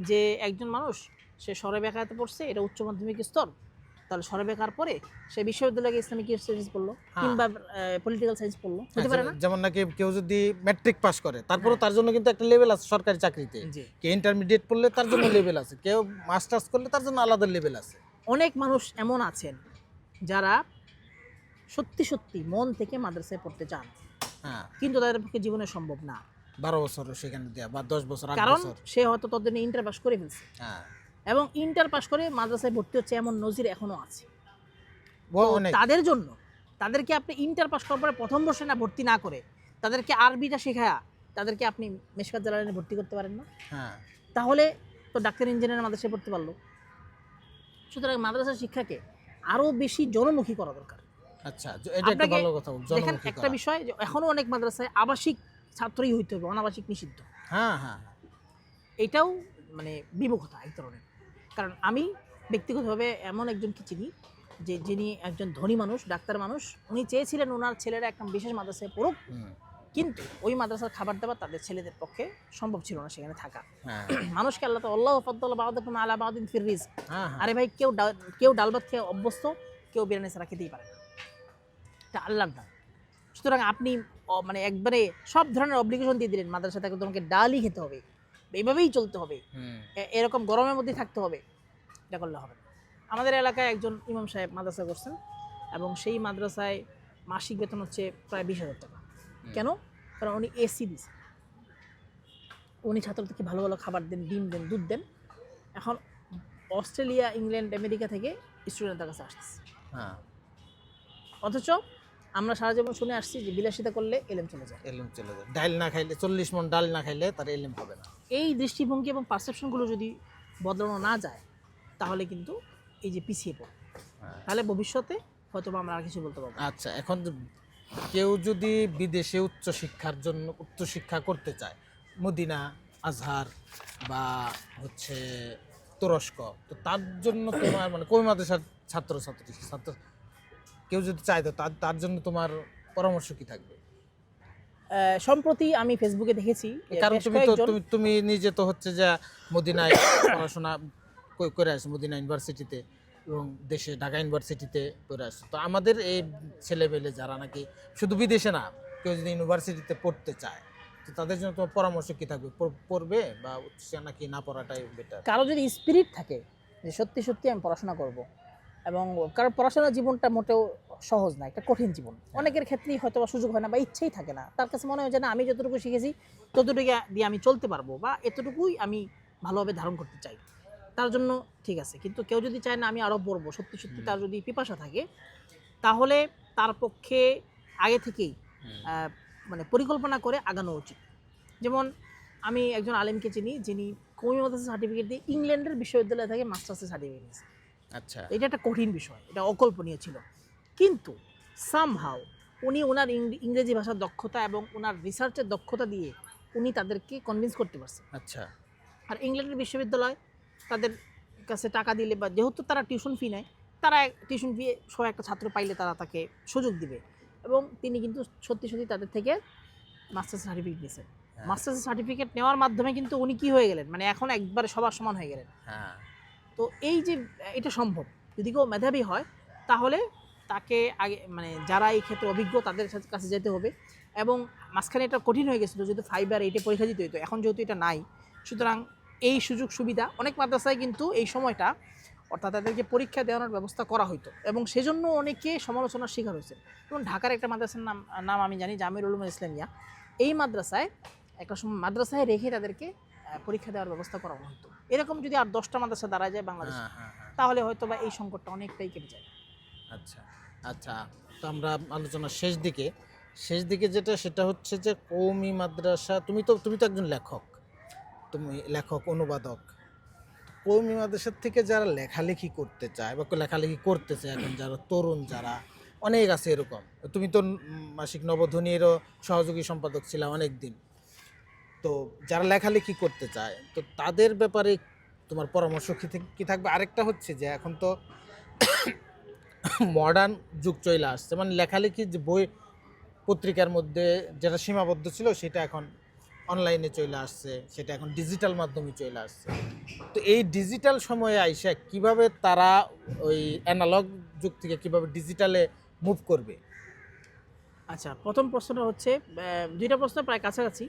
যে একজন মানুষ সে শরে বেকারতে পড়ছে, এটা উচ্চ মাধ্যমিক স্তর, তাহলে শরে বেকার পরে সে বিশ্ববিদ্যালয়ে ইসলামিক স্টাডিজ পড়লো কিংবা পলিটিক্যাল সায়েন্স পড়লো, হতে পারে না? যেমন নাকি কেউ যদি ম্যাট্রিক পাস করে, তারপরে তার জন্য কিন্তু একটা লেভেল আছে সরকারি চাকরিতে, কেউ ইন্টারমিডিয়েট পড়লে তার জন্য লেভেল আছে, কেউ মাস্টার্স করলে তার জন্য আলাদা লেভেল আছে। অনেক মানুষ এমন আছেন যারা সত্যি সত্যি মন থেকে মাদ্রাসায় পড়তে চান, হ্যাঁ, কিন্তু তাদের পক্ষে জীবনে সম্ভব না। 12 বছর সেখানে দেয়া বা 10 বছর, 8 কারণ বছর, সে হয়তো ততদিনে ইন্টার পাস করে ফেলছে, হ্যাঁ, এবং ইন্টার পাস করে মাদ্রাসায় ভর্তি হচ্ছে, এমন নজির এখনো আছে। অনেক। তাদের জন্য তাদেরকে আপনি ইন্টার পাস করার পরে প্রথম বর্ষে না ভর্তি না করে তাদেরকে আরবিটা শেখায়া তাদেরকে আপনি মেশকাত জালালাইনে ভর্তি করতে পারেন না? হ্যাঁ, তাহলে তো ডাক্তার ইঞ্জিনিয়ার মাদ্রাসায় পড়তে পারলো। সুতরাং মাদ্রাসা শিক্ষাকে আরো বেশি জনমুখী করা দরকার। আচ্ছা, এটা একটা ভালো কথা। দেখেন একটা বিষয়, যে এখনো অনেক মাদ্রাসায় আবাসিক ছাত্রই হইতে হবে, অনাবাসিক নিষিদ্ধ। হ্যাঁ হ্যাঁ, এটাও মানে বিমুখতা এক ধরনের। কারণ আমি ব্যক্তিগতভাবে এমন একজনকে চিনি যে যিনি একজন ধনী মানুষ, ডাক্তার মানুষ, উনি চেয়েছিলেন ওনার ছেলেরা একটা বিশেষ মাদ্রাসায় পড়ুক, কিন্তু ওই মাদ্রাসার খাবার দাবার তাদের ছেলেদের পক্ষে সম্ভব ছিল না সেখানে থাকা। মানুষকে আল্লাহ ফাদ্দালা বা'দাকুম আলা বা'দিন ফির রিজক। আরে ভাই, কেউ ডাল ভাত খেয়ে অভ্যস্ত, কেউ বিরিয়ানি ছাড়া খেতেই পারে না, এটা আল্লাহর দান। সুতরাং আপনি মানে একবারে সব ধরনের অব্লিগেশন দিয়ে দিলেন মাদ্রাসা থেকে, তোমাকে ডালই খেতে হবে, এইভাবেই চলতে হবে, এরকম গরমের মধ্যে থাকতে হবে, এটা করলে হবে না। আমাদের এলাকায় একজন ইমাম সাহেব মাদ্রাসা করছেন, এবং সেই মাদ্রাসায় মাসিক বেতন হচ্ছে প্রায় 20,000 টাকা। কেন? কারণ উনি এসি দিছে, উনি ছাত্রদেরকে ভালো ভালো খাবার দেন, ডিম দেন, দুধ দেন। এখন অস্ট্রেলিয়া, ইংল্যান্ড, আমেরিকা থেকে স্টুডেন্ট তার কাছে আসতেছে, হ্যাঁ, অথচ আমরা সারা জীবন শুনে আসছি যে বিলাসিতা করলে এলেম চলে যায়। এলএম চলে যায়। ডাল না খাইলে, 40 মণ ডাল না খাইলে তার এলএম হবে না। এই দৃষ্টিভঙ্গি এবং পারসেপশনগুলো যদি বদলানো না যায় তাহলে কিন্তু এই যে পিছিয়ে পড়ে, তাহলে ভবিষ্যতে হয়তো আমরা আর কিছু বলতে পারবো না। আচ্ছা, এখন কেউ যদি বিদেশে উচ্চশিক্ষা করতে চায়, মদিনা, আজহার বা হচ্ছে তুরস্ক, তো তার জন্য তোমার মানে কই মাদ্রাসার ছাত্র কেউ যদি চায় তো তার জন্য তোমার পরামর্শ কি থাকবে? সম্প্রতি আমি ফেসবুকে দেখেছি যে কারণ বেশ তুমি তো কয়েকজন- তুমি নিজে তো হচ্ছে যে মদিনায় পড়াশোনা করে আসছো, মদিনা ইউনিভার্সিটিতে এবং দেশে ঢাকা ইউনিভার্সিটিতে করে আসছো। তো আমাদের এই ছেলেমেলে যারা নাকি শুধু বিদেশে না, কেউ যদি ইউনিভার্সিটিতে পড়তে চায়, তো তাদের জন্য তোমার পরামর্শ কি থাকবে? পড়বে বা উচ্চশিক্ষা নাকি না পড়াটাই বেটার? কারো যদি স্পিরিট থাকে যে সত্যি সত্যি আমি পড়াশোনা করব, এবং কারণ পড়াশোনার জীবনটা মোটেও সহজ না, একটা কঠিন জীবন। অনেকের ক্ষেত্রেই হয়তো বা সুযোগ হয় না বা ইচ্ছেই থাকে না, তার কাছে মনে হয় যে না, আমি যতটুকু শিখেছি ততটুকু দিয়ে আমি চলতে পারবো বা এতটুকুই আমি ভালোভাবে ধারণ করতে চাই, তার জন্য ঠিক আছে। কিন্তু কেউ যদি চায় না আমি আরও পড়বো, সত্যি সত্যি তার যদি পিপাসা থাকে, তাহলে তার পক্ষে আগে থেকেই মানে পরিকল্পনা করে আগানো উচিত। যেমন আমি একজন আলেমকে চিনি যিনি কওমি মাদ্রাসা সার্টিফিকেট দিয়ে ইংল্যান্ডের বিশ্ববিদ্যালয় থেকে মাস্টার্সের সার্টিফিকেট নিয়েছে। আচ্ছা, এটা একটা কঠিন বিষয়, এটা অকল্পনীয় ছিল, কিন্তু সামহাও উনি ওনার ইংরেজি ভাষার দক্ষতা এবং ওনার রিসার্চের দক্ষতা দিয়ে উনি তাদেরকে কনভিন্স করতে পারছে। আচ্ছা, আর ইংল্যান্ডের বিশ্ববিদ্যালয় তাদের কাছে টাকা দিলে বা যেহেতু তারা টিউশন ফি নেয়, তারা টিউশন ফি সহ একটা ছাত্র পাইলে তারা তাকে সুযোগ দিবে, এবং তিনি কিন্তু সত্যি সত্যি তাদের থেকে মাস্টার্স সার্টিফিকেট নিয়েছেন। মাস্টার্স সার্টিফিকেট নেওয়ার মাধ্যমে কিন্তু উনি কি হয়ে গেলেন, মানে এখন একবারে সবার সমান হয়ে গেলেন। হ্যাঁ, তো এই যে এটা সম্ভব, যদি কেউ মেধাবী হয় তাহলে তাকে আগে মানে যারা এই ক্ষেত্রে অভিজ্ঞ তাদের কাছে যেতে হবে। এবং মাঝখানে এটা কঠিন হয়ে গেছিলো, যেহেতু 5 আর 8 পরীক্ষা দিতে হতো, এখন যেহেতু এটা নাই, সুতরাং এই সুযোগ সুবিধা অনেক মাদ্রাসায় কিন্তু এই সময়টা অর্থাৎ তাদেরকে পরীক্ষা দেওয়ানোর ব্যবস্থা করা হতো, এবং সেজন্য অনেকে সমালোচনার শিকার হয়েছে। যেমন ঢাকার একটা মাদ্রাসার নাম আমি জানি, জামিউল উলুম ইসলামিয়া। এই মাদ্রাসায় একটা সময় মাদ্রাসায় রেখে তাদেরকে পরীক্ষা দেওয়ার ব্যবস্থা করা হতো। এরকম যদি আর 10টা মাদ্রাসা দাঁড়া যায় বাংলাদেশে, তাহলে হয়তো বা এই সংকটটা অনেকটাই কেটে যায়। আচ্ছা, আচ্ছা, তো আমরা আলোচনার শেষ দিকে যেটা, সেটা হচ্ছে যে কওমি মাদ্রাসা, তুমি তো একজন লেখক, তুমি লেখক, অনুবাদক। কওমি মাদ্রাসার থেকে যারা লেখালেখি করতে চায় বা লেখালেখি করতেছে, এখন যারা তরুণ, যারা অনেক আছে এরকম, তুমি তো মাসিক নবধ্বনিরও সহযোগী সম্পাদক ছিলা অনেক দিন, তো যারা লেখালেখি করতে চায়, তো তাদের ব্যাপারে তোমার পরামর্শ কি থাকবে? আরেকটা হচ্ছে যে এখন তো মডার্ন যুগ চলে আসছে, মানে লেখালেখি যে বই পত্রিকার মধ্যে যেটা সীমাবদ্ধ ছিল সেটা এখন অনলাইনে চলে আসছে, সেটা এখন ডিজিটাল মাধ্যমে চলে আসছে। তো এই ডিজিটাল সময়ে আইসা কিভাবে তারা ওই অ্যানালগ যুগ থেকে কিভাবে ডিজিটালে মুভ করবে? আচ্ছা, প্রথম প্রশ্নটা হচ্ছে, দুইটা প্রশ্ন প্রায় কাছাকাছি।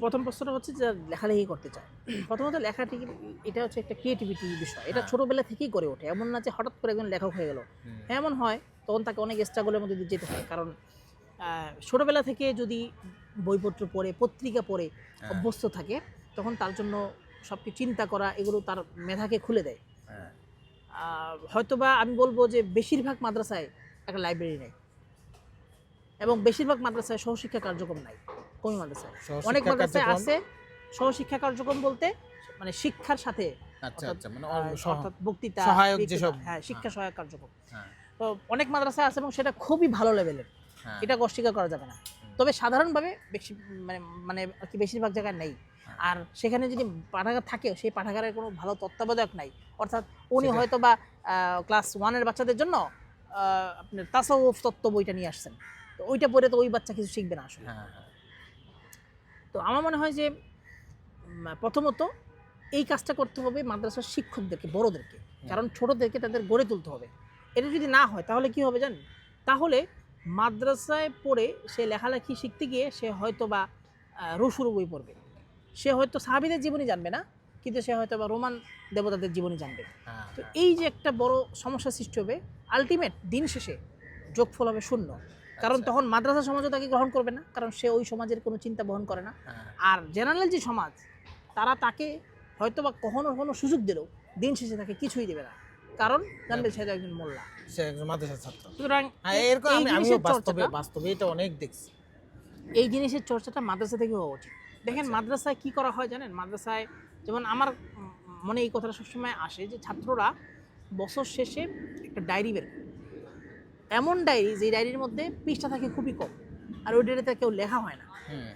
প্রথম প্রশ্নটা হচ্ছে যে লেখালেখি করতে চায়। প্রথমত লেখাটি এটা হচ্ছে একটা ক্রিয়েটিভিটি বিষয়, এটা ছোটোবেলা থেকেই করে ওঠে, এমন না যে হঠাৎ করে একজন লেখক হয়ে গেল। এমন হয় তখন তাকে অনেক স্ট্রাগলের মধ্যে দিয়ে যেতে হয়, কারণ ছোটোবেলা থেকে যদি বইপত্র পড়ে, পত্রিকা পড়ে অভ্যস্ত থাকে, তখন তার জন্য সব কিছু চিন্তা করা এগুলো তার মেধাকে খুলে দেয়। হয়তোবা আমি বলবো যে বেশিরভাগ মাদ্রাসায় একটা লাইব্রেরি নেই, এবং বেশিরভাগ মাদ্রাসায় সহশিক্ষা কার্যক্রম নাই। কওমি মাদ্রাসায় অনেক মাদ্রাসায় আছে সহশিক্ষা কার্যক্রম, বলতে মানে শিক্ষার সাথে অর্থাৎ বক্তৃতা, শিক্ষা সহায়ক কার্যক্রম। তো অনেক মাদ্রাসায় আছে এবং সেটা খুবই ভালো লেভেলের, এটা অস্বীকার করা যাবে না। তবে সাধারণভাবে মানে আর কি বেশিরভাগ জায়গায় নেই। আর সেখানে যদি পাঠাগার থাকে, সেই পাঠাগারের কোনো ভালো তত্ত্বাবধায়ক নাই, অর্থাৎ উনি হয়তো বা ক্লাস 1-এর বাচ্চাদের জন্য আপনার তাসাউফ তত্ত্ব বইটা নিয়ে আসছেন, তো ওইটা পড়ে তো ওই বাচ্চা কিছু শিখবে না আসলে। তো আমার মনে হয় যে প্রথমত এই কাজটা করতে হবে মাদ্রাসার শিক্ষকদেরকে, বড়োদেরকে, কারণ ছোটোদেরকে তাদের গড়ে তুলতে হবে। এটা যদি না হয় তাহলে কি হবে জানেন? তাহলে মাদ্রাসায় পড়ে সে লেখালেখি শিখতে গিয়ে সে হয়তো বা রসুর বই পড়বে, সে হয়তো সাহাবীদের জীবনী জানবে না, কিন্তু সে হয়তো বা রোমান দেবতাদের জীবনী জানবে। তো এই যে একটা বড় সমস্যা সৃষ্টি হবে, আলটিমেট দিন শেষে যোগফল হবে শূন্য, কারণ আচ্ছা। তখন মাদ্রাসা সমাজও তাকে গ্রহণ করবে না, কারণ সে ওই সমাজের কোনো চিন্তা বহন করে না। হ্যাঁ, আর জেনারেল যে সমাজ, তারা তাকে হয়তো বা কখনো কোনো সুযোগ দিলেও দিন শেষে তাকে কিছুই দেবে না, কারণ জানবে সে তো একজন মোল্লা। সে একজন মাদ্রাসার ছাত্র। সুতরাং হ্যাঁ, এরকম এই আমিও জিনিসের বাস্তবে চর্চাটা, বাস্তবে এটা অনেক দেখছি। এই জিনিসের চর্চাটা মাদ্রাসা থেকে হওয়া উচিত। দেখেন আচ্ছা। মাদ্রাসায় কি করা হয় জানেন, মাদ্রাসায় যেমন আমার মনে এই কথাটা সবসময় আসে যে ছাত্ররা বছর শেষে একটা ডায়েরি বের করে, এমন ডায়েরি যে ডায়েরির মধ্যে পৃষ্ঠা থাকে খুবই কম, আর ওই ডায়েরিতে কেউ লেখা হয় না। হুম,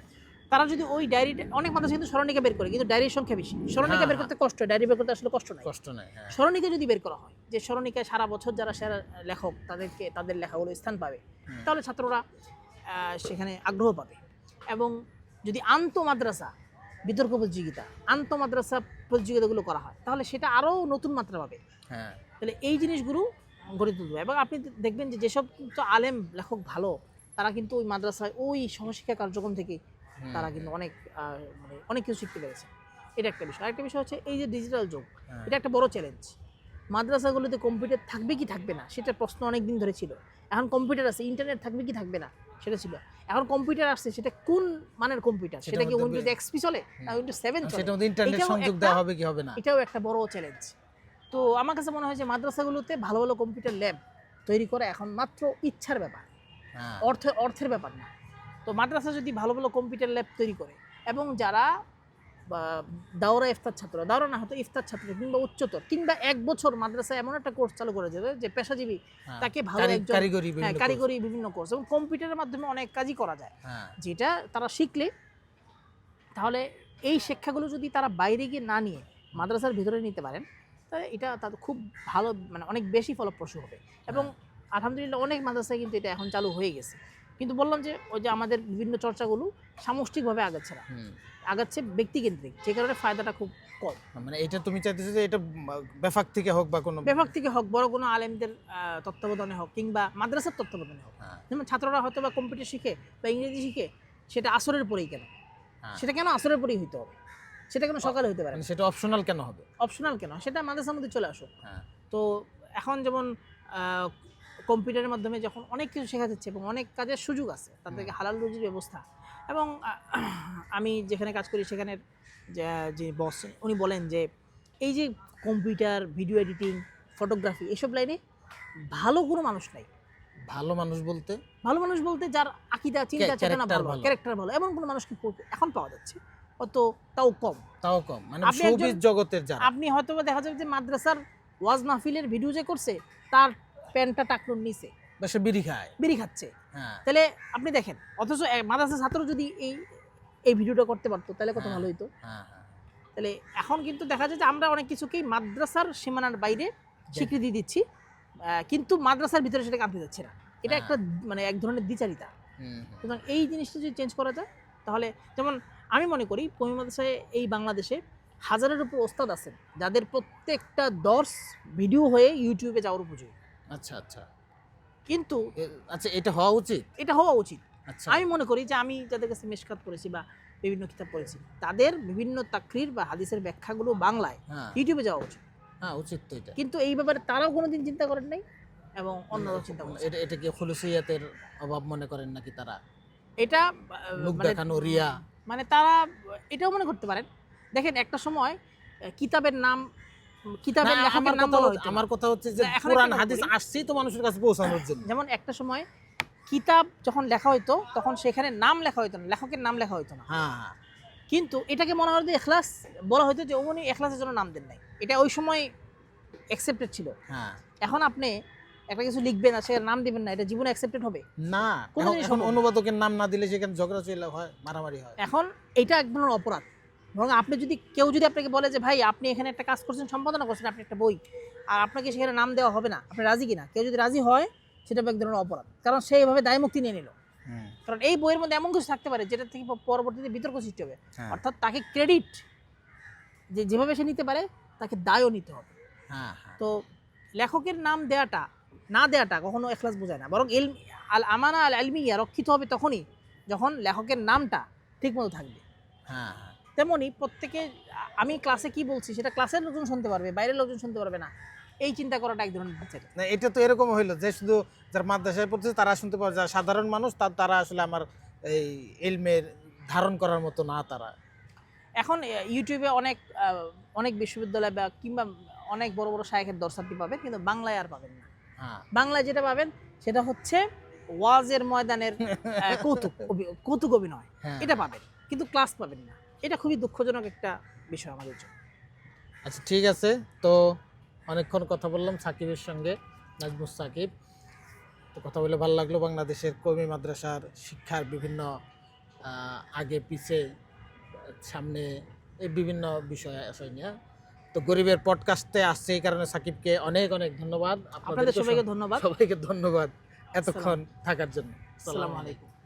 তারা যদি ওই ডায়েরিটা, অনেক মাদ্রাসা কিন্তু স্মরণিকা বের করে, কিন্তু ডায়েরির সংখ্যা বেশি, স্মরণিকা বের করতে কষ্ট, ডায়েরি বের করতে আসলে কষ্ট নাই। কষ্ট নাই। হ্যাঁ, স্মরণিকা যদি বের করা হয়, যে স্মরণিকায় সারা বছর যারা সেরা লেখক তাদের লেখাগুলো স্থান পাবে, তাহলে ছাত্ররা সেখানে আগ্রহ পাবে। এবং যদি আন্তঃমাদ্রাসা বিতর্ক প্রতিযোগিতা, আন্তঃমাদ্রাসা প্রতিযোগিতাগুলো করা হয়, তাহলে সেটা আরও নতুন মাত্রা পাবে। হ্যাঁ, তাহলে এই জিনিসগুলো গড়ে তুলবে। এবং আপনি দেখবেন যে যেসব তো আলেম লেখক ভালো, তারা কিন্তু ওই মাদ্রাসায় ওই সহশিক্ষা কার্যক্রম থেকে তারা কিন্তু অনেক মানে অনেক কিছু শিখতে পেরেছে। এটা একটা বিষয়। আরেকটা বিষয় হচ্ছে এই যে ডিজিটাল যুগ, হ্যাঁ। এটা একটা বড় চ্যালেঞ্জ। মাদ্রাসাগুলোতে কম্পিউটার থাকবে কি থাকবে না সেটা প্রশ্ন অনেক দিন ধরে ছিল। এখন কম্পিউটার আছে, ইন্টারনেট থাকবে কি থাকবে না সেটা ছিল। এখন কম্পিউটার আসছে, সেটা কোন মানের কম্পিউটার, সেটা কি উইন্ডোজ এক্সপি চলে না উইন্ডোজ 7 চলে, সেটার মধ্যে ইন্টারনেট এটাও সংযোগ একটা- দেওয়া হবে কি হবে না। এটাও একটা বড় চ্যালেঞ্জ। তো আমার কাছে মনে হয় যে মাদ্রাসাগুলোতে ভালো ভালো কম্পিউটার ল্যাব তৈরি করা এখন মাত্র ইচ্ছার ব্যাপার, হ্যাঁ, অর্থের ব্যাপার না। তো মাদ্রাসা যদি ভালো ভালো কম্পিউটার ল্যাব তৈরি করে, এবং যারা দাওরা ইফতার ছাত্র, দাওরা না হতো ইফতার ছাত্র কিংবা উচ্চতর, কিংবা 1 বছর মাদ্রাসায় এমন একটা কোর্স চালু করে দেবে যে পেশাজীবী, হ্যাঁ। তাকে ভালো একজন কারিগরি বিভিন্ন course। কারিগরি বিভিন্ন কোর্স, এবং কম্পিউটারের মাধ্যমে অনেক কাজই করা যায়, হ্যাঁ, যেটা তারা শিখলে, তাহলে এই শিক্ষাগুলো যদি তারা বাইরে গিয়ে না নিয়ে মাদ্রাসার ভিতরে নিতে পারেন, তাহলে এটা তাদের খুব ভালো, মানে অনেক বেশি ফলপ্রসূ হবে। এবং আলহামদুলিল্লাহ অনেক মাদ্রাসায় কিন্তু এটা এখন চালু হয়ে গেছে। কিন্তু বললাম যে ওই যে আমাদের বিভিন্ন চর্চাগুলো সামষ্টিকভাবে আগাচ্ছে না, হুম। আগাচ্ছে ব্যক্তিকেন্দ্রিক, যে কারণে ফায়দাটা খুব কম। মানে এটা তুমি চাইতেছো যে এটা বেফাক থেকে হোক বা কোনো বিভাগ থেকে হোক, বড় কোনো আলেমদের তত্ত্বাবধানে হোক, কিংবা মাদ্রাসার তত্ত্বাবধানে হোক। হ্যাঁ, যেমন ছাত্ররা হয়তো বা কম্পিউটার শিখে বা ইংরেজি শিখে, সেটা আসরের পরেই কেন, হ্যাঁ। সেটা কেন আসরের পরেই হইতে হবে, সেটা কেন সকালে হতে পারে মানে না, সেটা অপশনাল কেন হবে? অপশনাল কেন, সেটা মাদ্রাসার মধ্যে চলে আসুক। হ্যাঁ, তো এখন যেমন কম্পিউটারের মাধ্যমে যখন অনেক কিছু শেখা যাচ্ছে এবং অনেক কাজের সুযোগ আছে, তাদেরকে হালাল রুজির ব্যবস্থা। এবং আমি যেখানে কাজ করি সেখানের যে বস, উনি বলেন যে এই যে কম্পিউটার, ভিডিও এডিটিং, ফটোগ্রাফি, এসব লাইনে ভালো কোনো মানুষ নাই। ভালো মানুষ বলতে ভালো মানুষ বলতে যার আকিদা, চিন্তা চেতনা character ভালো, ভালো। ক্যারেক্টার ভালো, এমন কোনো মানুষ এখন পাওয়া যাচ্ছে, অত তাও কম। তাও কম, মানে আপনি একজন- শোবিজ জগতের যারা। আপনি হয়তো বা দেখা যাবে যে মাদ্রাসার ওয়াজ মাহফিলের ভিডিও যে করছে, তার প্যান্টটা টাকনুর নিচে বা সে বিড়ি খায়। বিড়ি খাচ্ছে, হ্যাঁ, তাহলে আপনি দেখেন, অথচ মাদ্রাসার ছাত্র যদি এই ভিডিওটা করতে পারতো, তাহলে কত হ্যাঁ। ভালো হতো। হ্যাঁ, হ্যাঁ। তাহলে এখন কিন্তু দেখা যায় যে আমরা অনেক কিছুকেই মাদ্রাসার সীমানার বাইরে স্বীকৃতি দিচ্ছি, কিন্তু মাদ্রাসার ভিতরে সেটাকে আনতে যাচ্ছে না। এটা হ্যাঁ। একটা মানে এক ধরনের দ্বিচারিতা। হুম, হুম। সুতরাং এই জিনিসটা যদি চেঞ্জ করা যায়, তাহলে যেমন আমি মনে করি কওমি মাদ্রাসায় এই বাংলাদেশে হাজারের উপর ওস্তাদ আছেন, যাদের প্রত্যেকটা দর্স ভিডিও হয়ে ইউটিউবে যাওয়ার উপযোগী। আচ্ছা, আচ্ছা। কিন্তু আচ্ছা, এটা হওয়া উচিত। এটা হওয়া উচিত। আচ্ছা, আমি মনে করি যে আমি যাদের কাছে মেশকাত পড়েছি বা বিভিন্ন কিতাব পড়েছি, তাদের বিভিন্ন তাকরির বা হাদিসের ব্যাখ্যাগুলো বাংলায় হ্যাঁ, ইউটিউবে যাওয়া উচিত। হ্যাঁ, উচিত তো এটা। কিন্তু এই ব্যাপারে তারাও কোনোদিন চিন্তা করেন নাই, এবং অন্যরাও চিন্তা করেন। এটা কি খুলুসিয়াতের অভাব মনে করেন নাকি তারা? এটা লোক মানে- দেখানো, রিয়া। মানে তারা এটাও মনে করতে পারেন। দেখেন একটা সময় কিতাবের নাম, কিতাবের না, লেখকের নাম বলা হতো না। আমার কথা হচ্ছে যে না, এখন কোরআন একটা হাদিস বলি। আসছেই তো মানুষের কাছে পৌঁছানোর জন্য। যেমন একটা সময় কিতাব যখন লেখা হতো, তখন সেখানে নাম লেখা হতো না, লেখকের নাম লেখা হতো না, হ্যাঁ, হ্যাঁ। কিন্তু এটাকে মনে হয় যে এখলাস বলা হতো, যে উনি এখলাসের জন্য নাম দেন নাই। এটা ওই সময় অ্যাকসেপ্টেড ছিল। হ্যাঁ, এখন আপনি একটা কিছু লিখবেন আর সেখানে নাম দিবেন না, এটা জীবনে অ্যাকসেপ্টেড হবে? না, কোনো এখন জিনিস এখন সম্ভব না। অনুবাদকের নাম না দিলে সেখানে ঝগড়া চলে হয়, মারামারি হয়। এখন এটা এক ধরনের অপরাধ। বরং আপনি যদি কেউ যদি আপনাকে বলে যে ভাই আপনি এখানে একটা কাজ করছেন, সম্পাদনা করছেন, আপনি একটা বই, আর আপনাকে সেখানে নাম দেওয়া হবে না, আপনি রাজি কিনা, কেউ যদি রাজি হয়, সেটা এক ধরনের অপরাধ, কারণ সে এইভাবে দায় মুক্তি নিয়ে নিল। হুম, কারণ এই বইয়ের মধ্যে এমন কিছু থাকতে পারে যেটা থেকে পরবর্তীতে বিতর্ক সৃষ্টি হবে। হ্যাঁ, অর্থাৎ তাকে ক্রেডিট যেভাবে সে নিতে পারে, তাকে দায়ও নিতে হবে। হ্যাঁ, হ্যাঁ। তো লেখকের নাম দেওয়াটা না দেওয়াটা কখনো এখলাস বোঝায় না, বরং আল আমানা আল আলমিয়া রক্ষিত হবে তখনই যখন লেখকের নামটা ঠিকমতো থাকবে। হ্যাঁ, হ্যাঁ। তেমনই প্রত্যেকে, আমি ক্লাসে কি বলছি সেটা ক্লাসের লোকজন শুনতে পারবে, বাইরের লোকজন শুনতে পারবে না। এই চিন্তা করাটা এক ধরনের বাচ্চাকে। না এটা তো এরকম হইলো যে শুধু যারা মাদ্রাসায় পড়ছে তারা শুনতে পারে, যারা সাধারণ মানুষ তারা আসলে আমার এই ইলমের ধারণ করার মতো না তারা। এখন ইউটিউবে অনেক বিশ্ববিদ্যালয় বা কিংবা অনেক বড় বড় শায়েখের দর্শ আপনি পাবেন, কিন্তু বাংলায় আর পাবেন না। হ্যাঁ বাংলায় যেটা পাবেন সেটা হচ্ছে ওয়াজের ময়দানের কৌতুক অভিনয়, হ্যাঁ। এটা পাবেন, কিন্তু ক্লাস পাবেন না। এটা খুবই দুঃখজনক একটা বিষয় আমাদের জন্য। আচ্ছা ঠিক আছে, তো অনেকক্ষণ কথা বললাম সাকিবের সঙ্গে, নাজমুস সাকিব। তো কথা বলে ভালো লাগলো বাংলাদেশের কওমি মাদ্রাসার শিক্ষার বিভিন্ন আগে পিছে সামনে এই বিভিন্ন বিষয় আসয় নিয়ে। তো গরিবের পডকাস্টে আসছে এই কারণে সাকিবকে অনেক অনেক ধন্যবাদ। আপনাদের সবাইকে ধন্যবাদ। সবাইকে ধন্যবাদ এতক্ষণ থাকার জন্য। আসসালামু আলাইকুম।